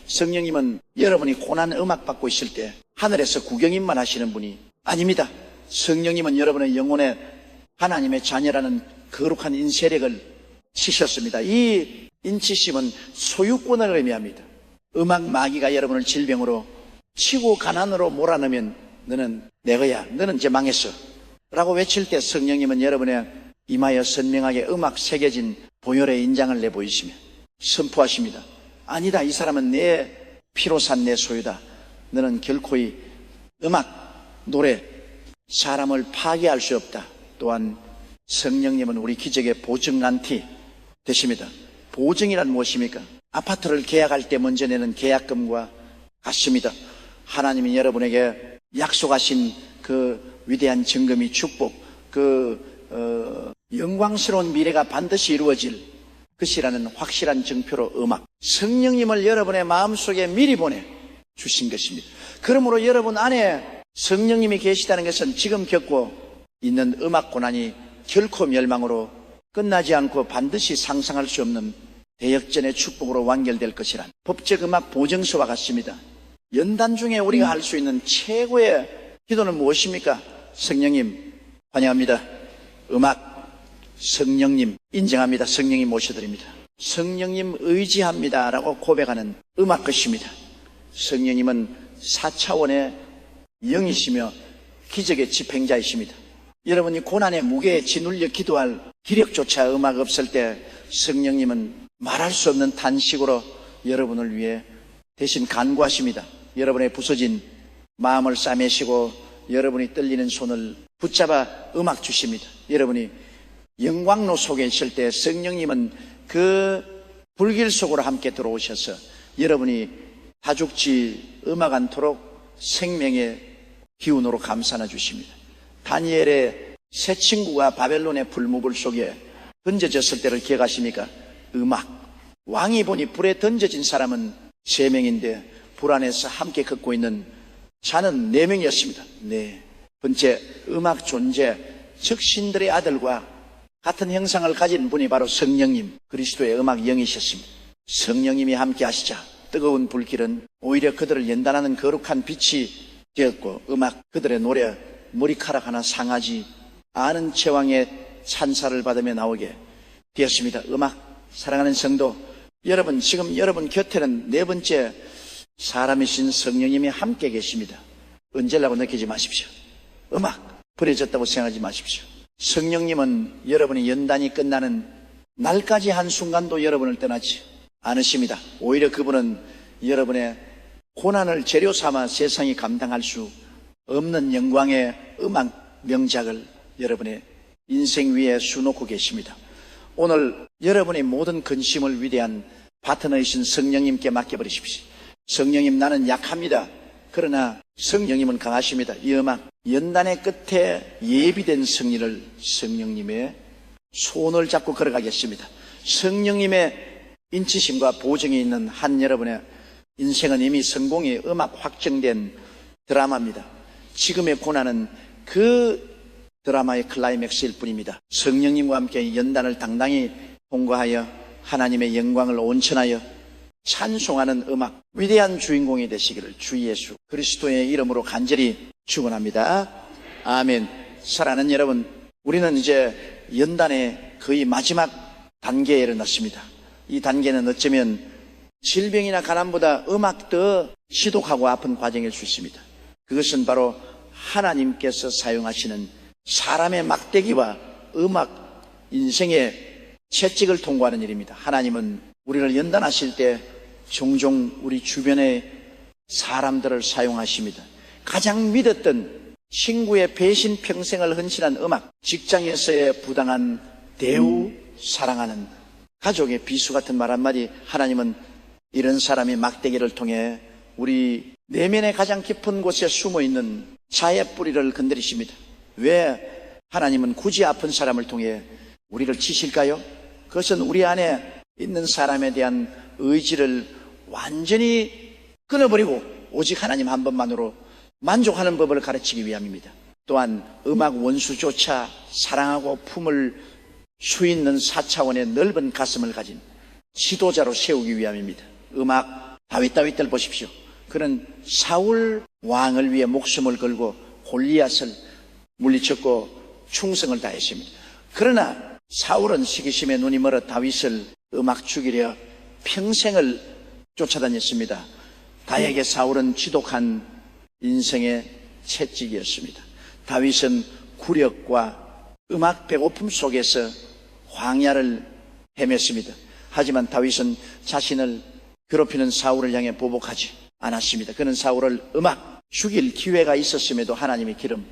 성령님은 여러분이 고난 음악 받고 있을 때 하늘에서 구경인만 하시는 분이 아닙니다. 성령님은 여러분의 영혼에 하나님의 자녀라는 거룩한 인세력을 치셨습니다. 이 인치심은 소유권을 의미합니다. 음악 마귀가 여러분을 질병으로 치고 가난으로 몰아넣으면 너는 내 거야, 너는 이제 망했어 라고 외칠 때 성령님은 여러분의 이마에 선명하게 음악 새겨진 보혈의 인장을 내보이시며 선포하십니다. 아니다, 이 사람은 내 피로 산 내 소유다. 너는 결코 이 음악, 노래, 사람을 파괴할 수 없다. 또한 성령님은 우리 기적의 보증란티 되십니다. 보증이란 무엇입니까? 아파트를 계약할 때 먼저 내는 계약금과 같습니다. 하나님이 여러분에게 약속하신 그 위대한 증거미 축복, 영광스러운 미래가 반드시 이루어질 것이라는 확실한 증표로 음악, 성령님을 여러분의 마음속에 미리 보내 주신 것입니다. 그러므로 여러분 안에 성령님이 계시다는 것은 지금 겪고 있는 음악 고난이 결코 멸망으로 끝나지 않고 반드시 상상할 수 없는 대역전의 축복으로 완결될 것이란 법적 음악 보증서와 같습니다. 연단 중에 우리가 할 수 있는 최고의 기도는 무엇입니까? 성령님 환영합니다. 음악 성령님 인정합니다. 성령님 모셔드립니다. 성령님 의지합니다 라고 고백하는 음악 것입니다. 성령님은 4차원의 영이시며 기적의 집행자이십니다. 여러분이 고난의 무게에 짓눌려 기도할 기력조차 음악 없을 때 성령님은 말할 수 없는 탄식으로 여러분을 위해 대신 간구하십니다. 여러분의 부서진 마음을 싸매시고 여러분이 떨리는 손을 붙잡아 음악 주십니다. 여러분이 영광로 속에 있을 때 성령님은 그 불길 속으로 함께 들어오셔서 여러분이 다 죽지 음악 않도록 생명의 기운으로 감싸나 주십니다. 다니엘의 세 친구가 바벨론의 불무불 속에 던져졌을 때를 기억하십니까? 음악. 왕이 보니 불에 던져진 사람은 3명인데 불 안에서 함께 걷고 있는 자는 4명이었습니다. 네. 번째, 음악 존재, 적신들의 아들과 같은 형상을 가진 분이 바로 성령님, 그리스도의 음악 영이셨습니다. 성령님이 함께 하시자 뜨거운 불길은 오히려 그들을 연단하는 거룩한 빛이 되었고 음악, 그들의 노래, 머리카락 하나 상하지 않은 제왕의 찬사를 받으며 나오게 되었습니다. 음악, 사랑하는 성도 여러분, 지금 여러분 곁에는 4번째 사람이신 성령님이 함께 계십니다. 언제라고 느끼지 마십시오. 음악, 버려졌다고 생각하지 마십시오. 성령님은 여러분의 연단이 끝나는 날까지 한순간도 여러분을 떠나지 않으십니다. 오히려 그분은 여러분의 고난을 재료 삼아 세상이 감당할 수 없는 영광의 음악 명작을 여러분의 인생 위에 수놓고 계십니다. 오늘 여러분의 모든 근심을 위대한 파트너이신 성령님께 맡겨버리십시오. 성령님, 나는 약합니다. 그러나 성령님은 강하십니다. 이 음악, 연단의 끝에 예비된 승리를 성령님의 손을 잡고 걸어가겠습니다. 성령님의 인치심과 보증이 있는 한 여러분의 인생은 이미 성공의 음악 확정된 드라마입니다. 지금의 고난은 그 드라마의 클라이맥스일 뿐입니다. 성령님과 함께 연단을 당당히 통과하여 하나님의 영광을 온천하여 찬송하는 음악, 위대한 주인공이 되시기를 주 예수 그리스도의 이름으로 간절히 축원합니다. 아멘. 사랑하는 여러분, 우리는 이제 연단의 거의 마지막 단계에 이르렀습니다. 이 단계는 어쩌면 질병이나 가난보다 음악 더 지독하고 아픈 과정일 수 있습니다. 그것은 바로 하나님께서 사용하시는 사람의 막대기와 음악, 인생의 채찍을 통과하는 일입니다. 하나님은 우리를 연단하실 때 종종 우리 주변의 사람들을 사용하십니다. 가장 믿었던 친구의 배신 평생을 헌신한 음악, 직장에서의 부당한 대우, 사랑하는 가족의 비수 같은 말 한마디, 하나님은 이런 사람이 막대기를 통해 우리 내면의 가장 깊은 곳에 숨어있는 자의 뿌리를 건드리십니다. 왜 하나님은 굳이 아픈 사람을 통해 우리를 치실까요? 그것은 우리 안에 있는 사람에 대한 의지를 완전히 끊어버리고 오직 하나님 한 번만으로 만족하는 법을 가르치기 위함입니다. 또한 음악 원수조차 사랑하고 품을 수 있는 4차원의 넓은 가슴을 가진 지도자로 세우기 위함입니다. 음악 다윗들 보십시오. 그는 사울 왕을 위해 목숨을 걸고 골리앗을 물리쳤고 충성을 다했습니다. 그러나 사울은 시기심에 눈이 멀어 다윗을 음악 죽이려 평생을 쫓아다녔습니다. 다에게 사울은 지독한 인생의 채찍이었습니다. 다윗은 굴욕과 음악 배고픔 속에서 광야를 헤맸습니다. 하지만 다윗은 자신을 괴롭히는 사울을 향해 보복하지 않았습니다. 그는 사울을 음악 죽일 기회가 있었음에도 하나님의 기름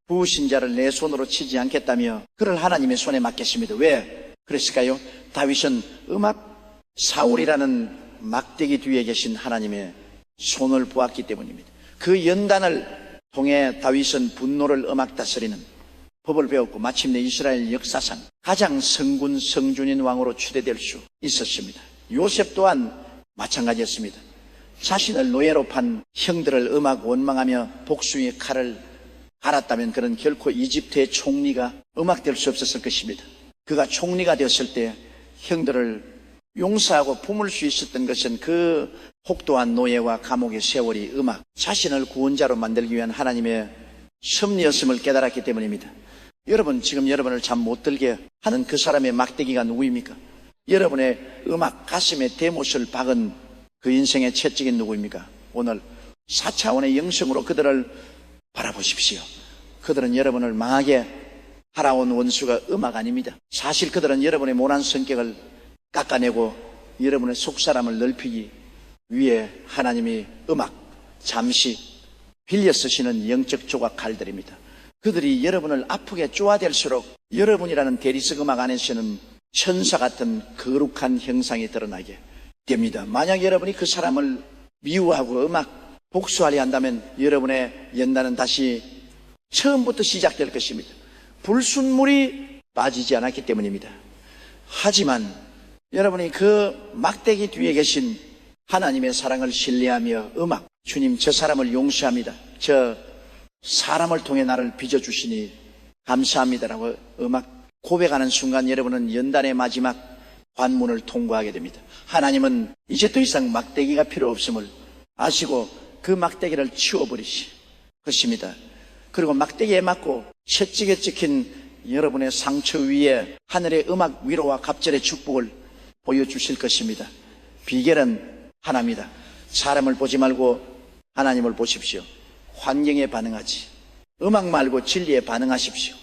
부으신 자를 내 손으로 치지 않겠다며 그를 하나님의 손에 맡겼습니다. 왜 그랬을까요? 다윗은 음악 사울이라는 막대기 뒤에 계신 하나님의 손을 보았기 때문입니다. 그 연단을 통해 다윗은 분노를 음악 다스리는 법을 배웠고 마침내 이스라엘 역사상 가장 성군 성준인 왕으로 추대될 수 있었습니다. 요셉 또한 마찬가지였습니다. 자신을 노예로 판 형들을 음악 원망하며 복수의 칼을 갈았다면 그는 결코 이집트의 총리가 음악될 수 없었을 것입니다. 그가 총리가 되었을 때 형들을 용서하고 품을 수 있었던 것은 그 혹독한 노예와 감옥의 세월이 음악, 자신을 구원자로 만들기 위한 하나님의 섭리였음을 깨달았기 때문입니다. 여러분, 지금 여러분을 잠 못 들게 하는 그 사람의 막대기가 누구입니까? 여러분의 음악 가슴에 대못을 박은 그 인생의 채찍이 누구입니까? 오늘 4차원의 영성으로 그들을 바라보십시오. 그들은 여러분을 망하게 하라온 원수가 음악 아닙니다. 사실 그들은 여러분의 모난 성격을 깎아내고 여러분의 속사람을 넓히기 위해 하나님이 음악, 잠시 빌려 쓰시는 영적 조각 칼들입니다. 그들이 여러분을 아프게 쪼아댈수록 여러분이라는 대리석 음악 안에서는 천사 같은 거룩한 형상이 드러나게 됩니다. 만약 여러분이 그 사람을 미워하고 음악 복수하려 한다면 여러분의 연단은 다시 처음부터 시작될 것입니다. 불순물이 빠지지 않았기 때문입니다. 하지만 여러분이 그 막대기 뒤에 계신 하나님의 사랑을 신뢰하며 음악, 주님 저 사람을 용서합니다. 저 사람을 통해 나를 빚어주시니 감사합니다라고 음악 고백하는 순간 여러분은 연단의 마지막 관문을 통과하게 됩니다. 하나님은 이제 더 이상 막대기가 필요 없음을 아시고 그 막대기를 치워버리시 것입니다. 그리고 막대기에 맞고 채찍에 찍힌 여러분의 상처 위에 하늘의 음악 위로와 갑절의 축복을 보여주실 것입니다. 비결은 하나입니다. 사람을 보지 말고 하나님을 보십시오. 환경에 반응하지 음악 말고 진리에 반응하십시오.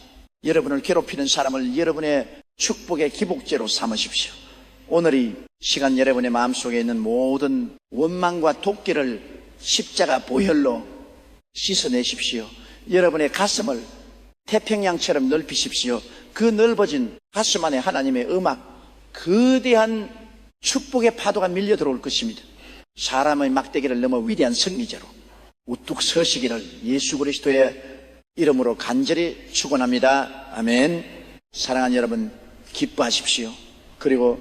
여러분을 괴롭히는 사람을 여러분의 축복의 기복제로 삼으십시오. 오늘 이 시간 여러분의 마음속에 있는 모든 원망과 독기를 십자가 보혈로 씻어내십시오. 여러분의 가슴을 태평양처럼 넓히십시오. 그 넓어진 가슴 안에 하나님의 음악, 거대한 축복의 파도가 밀려 들어올 것입니다. 사람의 막대기를 넘어 위대한 승리자로 우뚝 서시기를 예수 그리스도의 이름으로 간절히 축원합니다. 아멘. 사랑하는 여러분, 기뻐하십시오. 그리고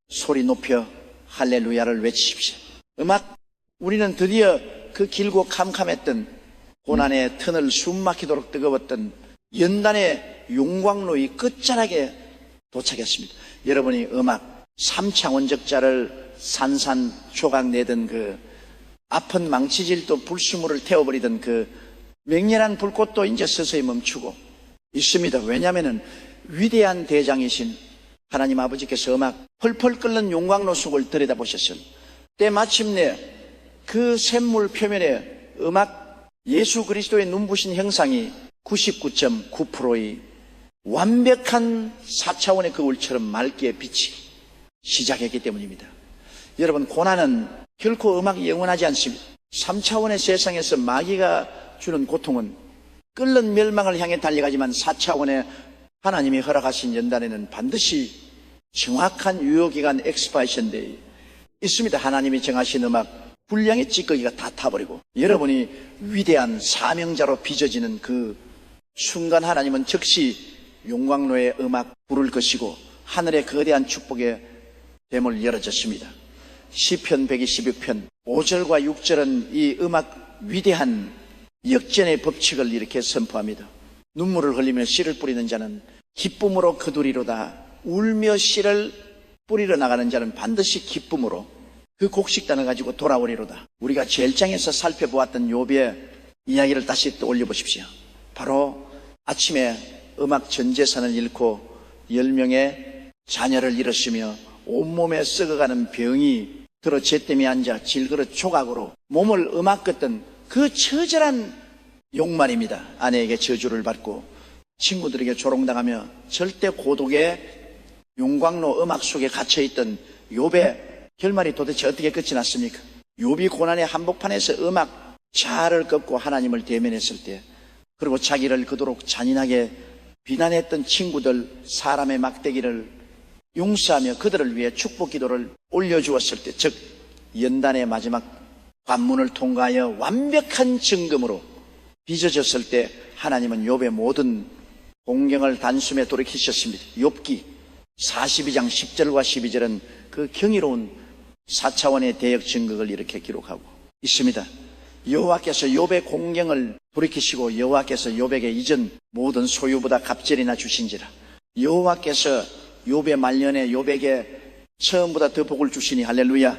소리 높여 할렐루야를 외치십시오. 음악, 우리는 드디어 그 길고 캄캄했던 고난의 튼을 숨막히도록 뜨거웠던 연단의 용광로의 끝자락에 도착했습니다. 여러분이 음악 3차원적자를 산산조각 내던 그 아픈 망치질도 불수물을 태워버리던 그 맹렬한 불꽃도 이제 서서히 멈추고 있습니다. 왜냐하면 위대한 대장이신 하나님 아버지께서 음악 펄펄 끓는 용광로 속을 들여다보셨어요. 때 마침내 그 샘물 표면에 음악 예수 그리스도의 눈부신 형상이 99.9%의 완벽한 4차원의 거울처럼 맑게 빛이 시작했기 때문입니다. 여러분, 고난은 결코 음악이 영원하지 않습니다. 3차원의 세상에서 마귀가 주는 고통은 끓는 멸망을 향해 달려가지만 4차원의 하나님이 허락하신 연단에는 반드시 정확한 유효기간 엑스파이션 데이 있습니다. 하나님이 정하신 음악 분량의 찌꺼기가 다 타버리고 여러분이 위대한 사명자로 빚어지는 그 순간 하나님은 즉시 용광로의 음악 부를 것이고 하늘의 거대한 축복의 뱀을 열어줬습니다. 시편 126편 5절과 6절은 이 음악 위대한 역전의 법칙을 이렇게 선포합니다. 눈물을 흘리며 씨를 뿌리는 자는 기쁨으로 거두리로다. 울며 씨를 뿌리러 나가는 자는 반드시 기쁨으로 그 곡식단을 가지고 돌아오리로다. 우리가 제일 장에서 살펴보았던 욥의 이야기를 다시 떠올려 보십시오. 바로 아침에 음악 전 재산을 잃고 10명의 자녀를 잃었으며 온몸에 썩어가는 병이 들어 잿더미에 앉아 질그릇 조각으로 몸을 음악긋던 그 처절한 욕말입니다. 아내에게 저주를 받고 친구들에게 조롱당하며 절대 고독의 용광로 음악 속에 갇혀있던 욥의 결말이 도대체 어떻게 끝이 났습니까? 욥이 고난의 한복판에서 음악 자아를 꺾고 하나님을 대면했을 때, 그리고 자기를 그토록 잔인하게 비난했던 친구들, 사람의 막대기를 용서하며 그들을 위해 축복 기도를 올려주었을 때, 즉 연단의 마지막 관문을 통과하여 완벽한 증거으로 빚어졌을 때 하나님은 욥의 모든 공경을 단숨에 돌이키셨습니다. 욥기 42장 10절과 12절은 그 경이로운 4차원의 대역 증거를 이렇게 기록하고 있습니다. 여호와께서 욥의 공경을 돌이키시고 여호와께서 욥에게 이전 모든 소유보다 갑절이나 주신지라. 여호와께서 욥의 말년에 욥에게 처음보다 더 복을 주시니 할렐루야.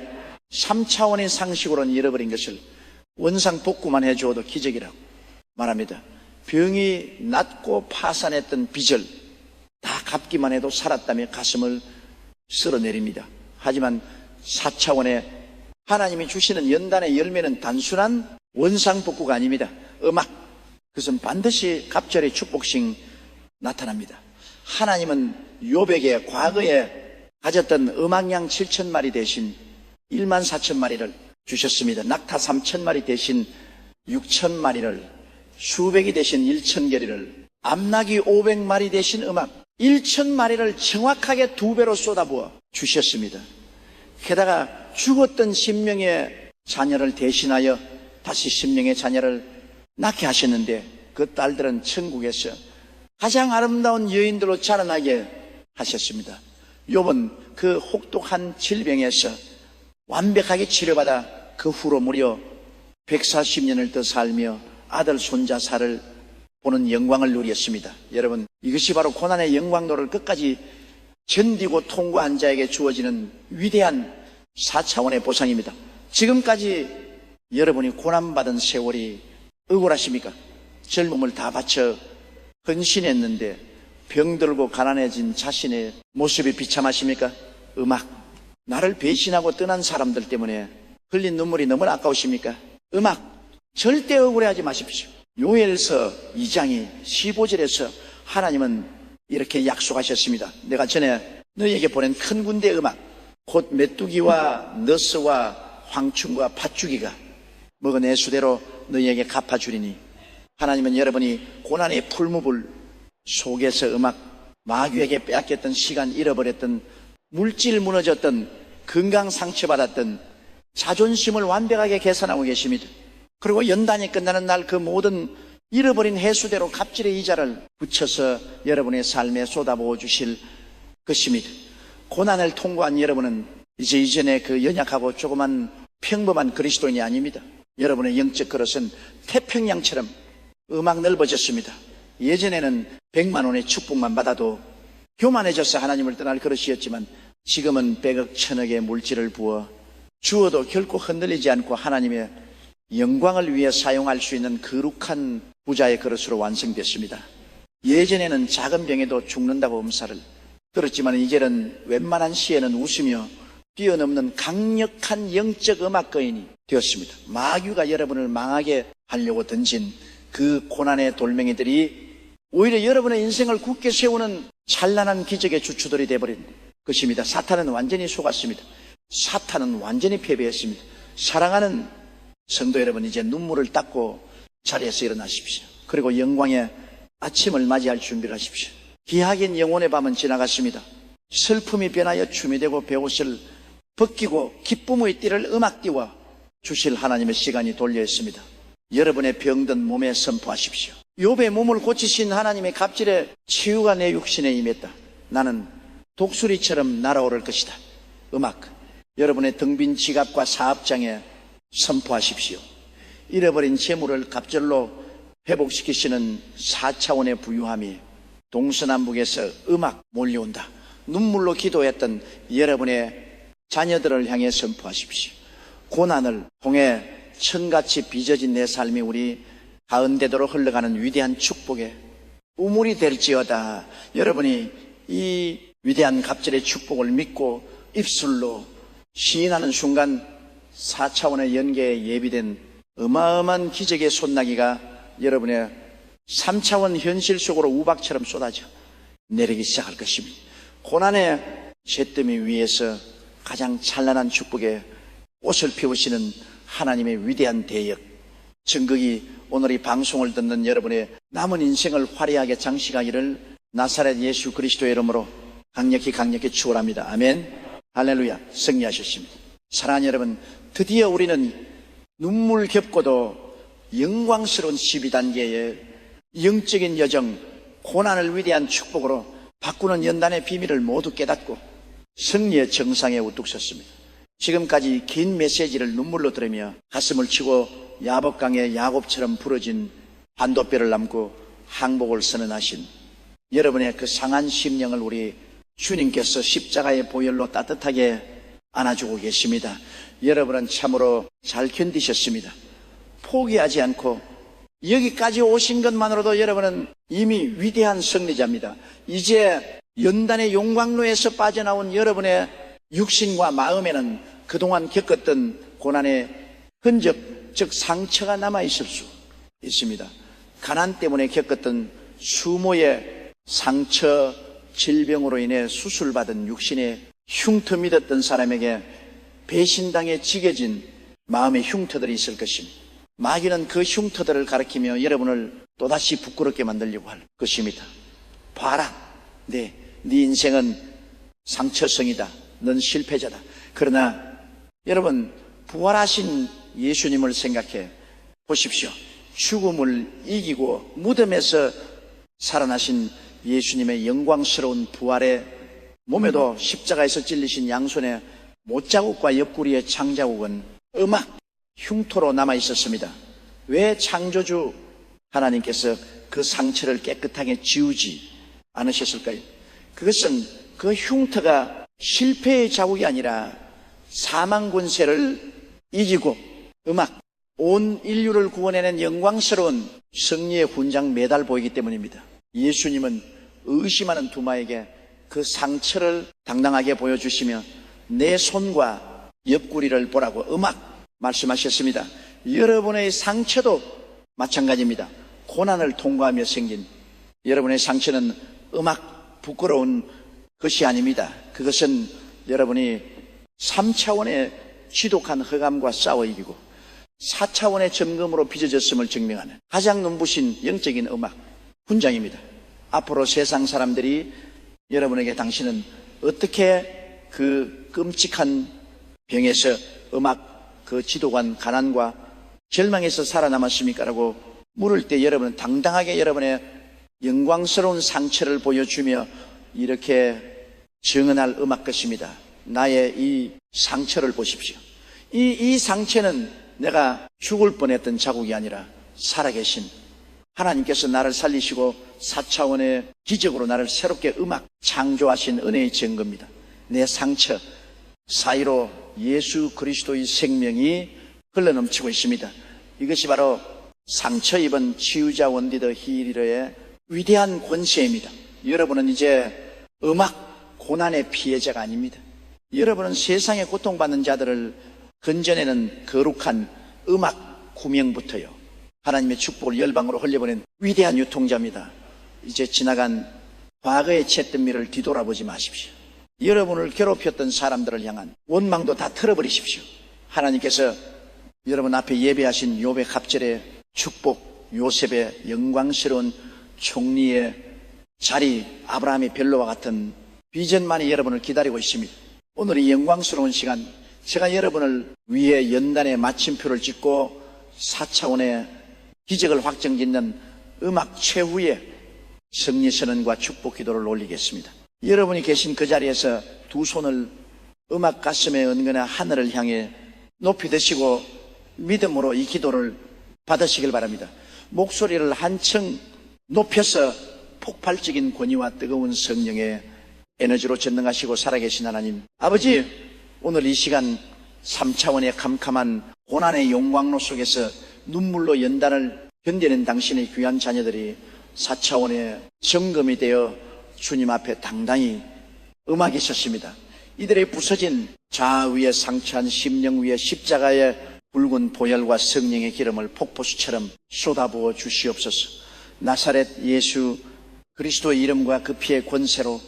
3차원의 상식으로는 잃어버린 것을 원상복구만 해주어도 기적이라고 말합니다. 병이 낫고 파산했던 빚을 다 갚기만 해도 살았다며 가슴을 쓸어내립니다. 하지만 4차원의 하나님이 주시는 연단의 열매는 단순한 원상복구가 아닙니다. 음악, 그것은 반드시 갑절의 축복식 나타납니다. 하나님은 욥에게 과거에 가졌던 음악양 7,000마리 대신 14,000마리를 주셨습니다. 낙타 3,000마리 대신 6,000마리를, 수백이 대신 1,000개리를, 암낙이 500마리 대신 음악 1,000마리를 정확하게 2배로 쏟아부어 주셨습니다. 게다가 죽었던 10명의 자녀를 대신하여 다시 10명의 자녀를 낳게 하셨는데 그 딸들은 천국에서 가장 아름다운 여인들로 자라나게 하셨습니다. 욥은 그 혹독한 질병에서 완벽하게 치료받아 그 후로 무려 140년을 더 살며 아들 손자사를 보는 영광을 누렸습니다. 여러분, 이것이 바로 고난의 영광도를 끝까지 견디고 통과한 자에게 주어지는 위대한 4차원의 보상입니다. 지금까지 여러분이 고난받은 세월이 억울하십니까? 젊음을 다 바쳐 헌신했는데 병들고 가난해진 자신의 모습이 비참하십니까? 음악, 나를 배신하고 떠난 사람들 때문에 흘린 눈물이 너무나 아까우십니까? 음악, 절대 억울해하지 마십시오. 요엘서 2장이 15절에서 하나님은 이렇게 약속하셨습니다. 내가 전에 너희에게 보낸 큰 군대 음악, 곧 메뚜기와 너스와 황충과 팥죽이가 먹은 애수대로 너희에게 갚아주리니. 하나님은 여러분이 고난의 풀무불 속에서 음악, 마귀에게 빼앗겼던 시간 잃어버렸던, 물질 무너졌던, 건강 상처받았던 자존심을 완벽하게 개선하고 계십니다. 그리고 연단이 끝나는 날 그 모든 잃어버린 해수대로 갑질의 이자를 붙여서 여러분의 삶에 쏟아부어 주실 것입니다. 고난을 통과한 여러분은 이제 이전에 그 연약하고 조그만 평범한 그리스도인이 아닙니다. 여러분의 영적 그릇은 태평양처럼 음악 넓어졌습니다. 예전에는 100만 원의 축복만 받아도 교만해져서 하나님을 떠날 그릇이었지만 지금은 100억, 1000억의 물질을 부어 주어도 결코 흔들리지 않고 하나님의 영광을 위해 사용할 수 있는 거룩한 부자의 그릇으로 완성됐습니다. 예전에는 작은 병에도 죽는다고 음사를 들었지만 이제는 웬만한 시에는 웃으며 뛰어넘는 강력한 영적 음악거인이 되었습니다. 마귀가 여러분을 망하게 하려고 던진 그 고난의 돌멩이들이 오히려 여러분의 인생을 굳게 세우는 찬란한 기적의 주추들이 되어버린 것입니다. 사탄은 완전히 속았습니다. 사탄은 완전히 패배했습니다. 사랑하는 성도 여러분, 이제 눈물을 닦고 자리에서 일어나십시오. 그리고 영광의 아침을 맞이할 준비를 하십시오. 기하긴 영혼의 밤은 지나갔습니다. 슬픔이 변하여 춤이 되고 베옷을 벗기고 기쁨의 띠를 음악띠와 주실 하나님의 시간이 돌려 있습니다. 여러분의 병든 몸에 선포하십시오. 욥의 몸을 고치신 하나님의 갑질의 치유가 내 육신에 임했다. 나는 독수리처럼 날아오를 것이다. 음악, 여러분의 등빈 지갑과 사업장에 선포하십시오. 잃어버린 재물을 갑절로 회복시키시는 4차원의 부유함이 동서남북에서 음악 몰려온다. 눈물로 기도했던 여러분의 자녀들을 향해 선포하십시오. 고난을 통해 천같이 빚어진 내 삶이 우리 가운데도로 흘러가는 위대한 축복의 우물이 될지어다. 여러분이 이 위대한 갑절의 축복을 믿고 입술로 시인하는 순간 4차원의 연계에 예비된 어마어마한 기적의 손나기가 여러분의 3차원 현실 속으로 우박처럼 쏟아져 내리기 시작할 것입니다. 고난의 잿더미 위에서 가장 찬란한 축복의 꽃을 피우시는 하나님의 위대한 대역, 증거기 오늘 이 방송을 듣는 여러분의 남은 인생을 화려하게 장식하기를 나사렛 예수 그리스도의 이름으로 강력히 축원합니다. 아멘. 할렐루야. 승리하셨습니다. 사랑하는 여러분, 드디어 우리는 눈물 겹고도 영광스러운 12단계의 영적인 여정, 고난을 위대한 축복으로 바꾸는 연단의 비밀을 모두 깨닫고 승리의 정상에 우뚝 섰습니다. 지금까지 긴 메시지를 눈물로 들으며 가슴을 치고 야복강의 야곱처럼 부러진 반도뼈를 남고 항복을 선언하신 여러분의 그 상한 심령을 우리 주님께서 십자가의 보혈로 따뜻하게 안아주고 계십니다. 여러분은 참으로 잘 견디셨습니다. 포기하지 않고 여기까지 오신 것만으로도 여러분은 이미 위대한 승리자입니다. 이제 연단의 용광로에서 빠져나온 여러분의 육신과 마음에는 그동안 겪었던 고난의 흔적, 즉 상처가 남아있을 수 있습니다. 가난 때문에 겪었던 수모의 상처, 질병으로 인해 수술받은 육신의 흉터 믿었던 사람에게 배신당해 지겨진 마음의 흉터들이 있을 것입니다. 마귀는 그 흉터들을 가리키며 여러분을 또다시 부끄럽게 만들려고 할 것입니다. 봐라, 네 인생은 상처성이다. 넌 실패자다. 그러나 여러분, 부활하신 예수님을 생각해 보십시오. 죽음을 이기고 무덤에서 살아나신 예수님의 영광스러운 부활에 몸에도 십자가에서 찔리신 양손의 못자국과 옆구리의 창자국은 음악, 흉터로 남아 있었습니다. 왜 창조주 하나님께서 그 상처를 깨끗하게 지우지 않으셨을까요? 그것은 그 흉터가 실패의 자국이 아니라 사망 권세를 이기고 음악, 온 인류를 구원해낸 영광스러운 승리의 훈장 매달 보이기 때문입니다. 예수님은 의심하는 두마에게 그 상처를 당당하게 보여주시며 내 손과 옆구리를 보라고 음악 말씀하셨습니다. 여러분의 상처도 마찬가지입니다. 고난을 통과하며 생긴 여러분의 상처는 음악 부끄러운 것이 아닙니다. 그것은 여러분이 3차원의 지독한 흑암과 싸워 이기고 4차원의 점검으로 빚어졌음을 증명하는 가장 눈부신 영적인 음악 훈장입니다. 앞으로 세상 사람들이 여러분에게 당신은 어떻게 그 끔찍한 병에서 음악 그 지독한 가난과 절망에서 살아남았습니까? 라고 물을 때 여러분은 당당하게 여러분의 영광스러운 상처를 보여주며 이렇게 증언할 음악 것입니다. 나의 이 상처를 보십시오. 이 상처는 내가 죽을 뻔했던 자국이 아니라 살아계신 하나님께서 나를 살리시고 4차원의 기적으로 나를 새롭게 음악 창조하신 은혜의 증거입니다. 내 상처 사이로 예수 그리스도의 생명이 흘러넘치고 있습니다. 이것이 바로 상처 입은 치유자 원디더 힐러의 위대한 권세입니다. 여러분은 이제 음악 고난의 피해자가 아닙니다. 여러분은 세상에 고통받는 자들을 건져내는 거룩한 음악 구명부터요 하나님의 축복을 열방으로 흘려보낸 위대한 유통자입니다. 이제 지나간 과거의 잿더미를 뒤돌아보지 마십시오. 여러분을 괴롭혔던 사람들을 향한 원망도 다 털어버리십시오. 하나님께서 여러분 앞에 예배하신 욥의 갑절의 축복, 요셉의 영광스러운 총리의 자리, 아브라함의 별로와 같은 비전만이 여러분을 기다리고 있습니다. 오늘 이 영광스러운 시간, 제가 여러분을 위해 연단의 마침표를 찍고 4차원의 기적을 확정짓는 음악 최후의 승리선언과 축복 기도를 올리겠습니다. 여러분이 계신 그 자리에서 두 손을 음악 가슴에 얹거나 하늘을 향해 높이 드시고 믿음으로 이 기도를 받으시길 바랍니다. 목소리를 한층 높여서 폭발적인 권위와 뜨거운 성령의 에너지로 전능하시고 살아계신 하나님 아버지, 오늘 이 시간 3차원의 캄캄한 고난의 용광로 속에서 눈물로 연단을 견디는 당신의 귀한 자녀들이 4차원의 점검이 되어 주님 앞에 당당히 음악이 섰습니다. 이들의 부서진 자아 위에 상처한 심령 위에 십자가의 붉은 보혈과 성령의 기름을 폭포수처럼 쏟아부어 주시옵소서. 나사렛 예수 그리스도의 이름과 그 피의 권세로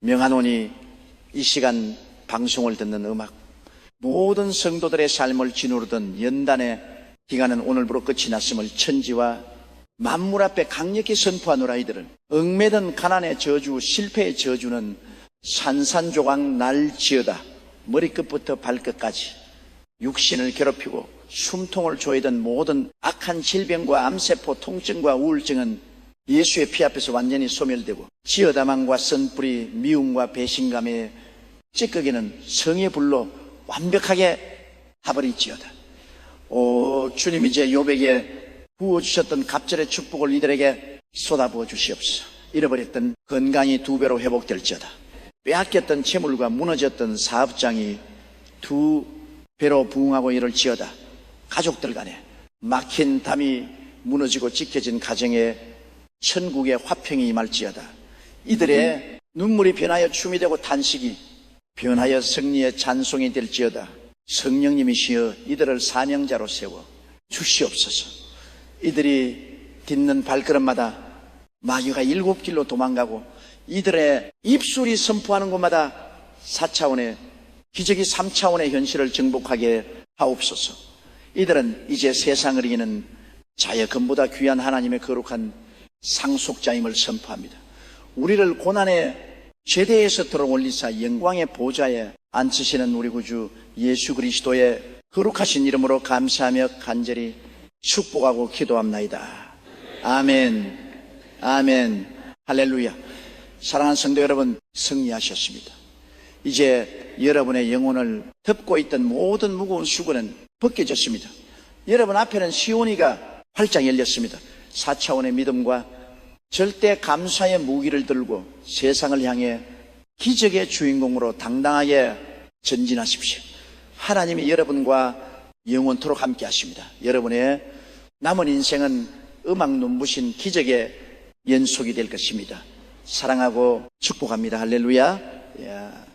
명하노니 이 시간 방송을 듣는 음악, 모든 성도들의 삶을 짓누르던 연단의 기간은 오늘부로 끝이 났음을 천지와 만물 앞에 강력히 선포하노라. 이들은 얽매던 가난의 저주, 실패의 저주는 산산조각 날지어다. 머리끝부터 발끝까지 육신을 괴롭히고 숨통을 조이던 모든 악한 질병과 암세포, 통증과 우울증은 예수의 피 앞에서 완전히 소멸되고 지어다망과 쓴뿌리, 미움과 배신감의 찌꺼기는 성의 불로 완벽하게 타버리지어다. 오 주님, 이제 욥에게 부어주셨던 갑절의 축복을 이들에게 쏟아부어 주시옵소서. 잃어버렸던 건강이 2배로 회복될지어다. 빼앗겼던 재물과 무너졌던 사업장이 두 배로 부흥하고 이럴지어다. 가족들 간에 막힌 담이 무너지고 찢겨진 가정에 천국의 화평이 임할지어다. 이들의 눈물이 변하여 춤이 되고 탄식이 변하여 승리의 찬송이 될지어다. 성령님이시여 이들을 사명자로 세워 주시옵소서. 이들이 딛는 발걸음마다 마귀가 7길로 도망가고 이들의 입술이 선포하는 곳마다 4차원의 기적이 3차원의 현실을 정복하게 하옵소서. 이들은 이제 세상을 이기는 자여 금보다 귀한 하나님의 거룩한 상속자임을 선포합니다. 우리를 고난의 죄대에서 들어올리사 영광의 보좌에 앉히시는 우리 구주 예수 그리스도의 거룩하신 이름으로 감사하며 간절히 축복하고 기도합나이다. 아멘, 아멘, 할렐루야. 사랑하는 성도 여러분, 승리하셨습니다. 이제 여러분의 영혼을 덮고 있던 모든 무거운 수고는 벗겨졌습니다. 여러분 앞에는 시온이가 활짝 열렸습니다. 4차원의 믿음과 절대 감사의 무기를 들고 세상을 향해 기적의 주인공으로 당당하게 전진하십시오. 하나님이 여러분과 영원토록 함께 하십니다. 여러분의 남은 인생은 음악 눈부신 기적의 연속이 될 것입니다. 사랑하고 축복합니다. 할렐루야.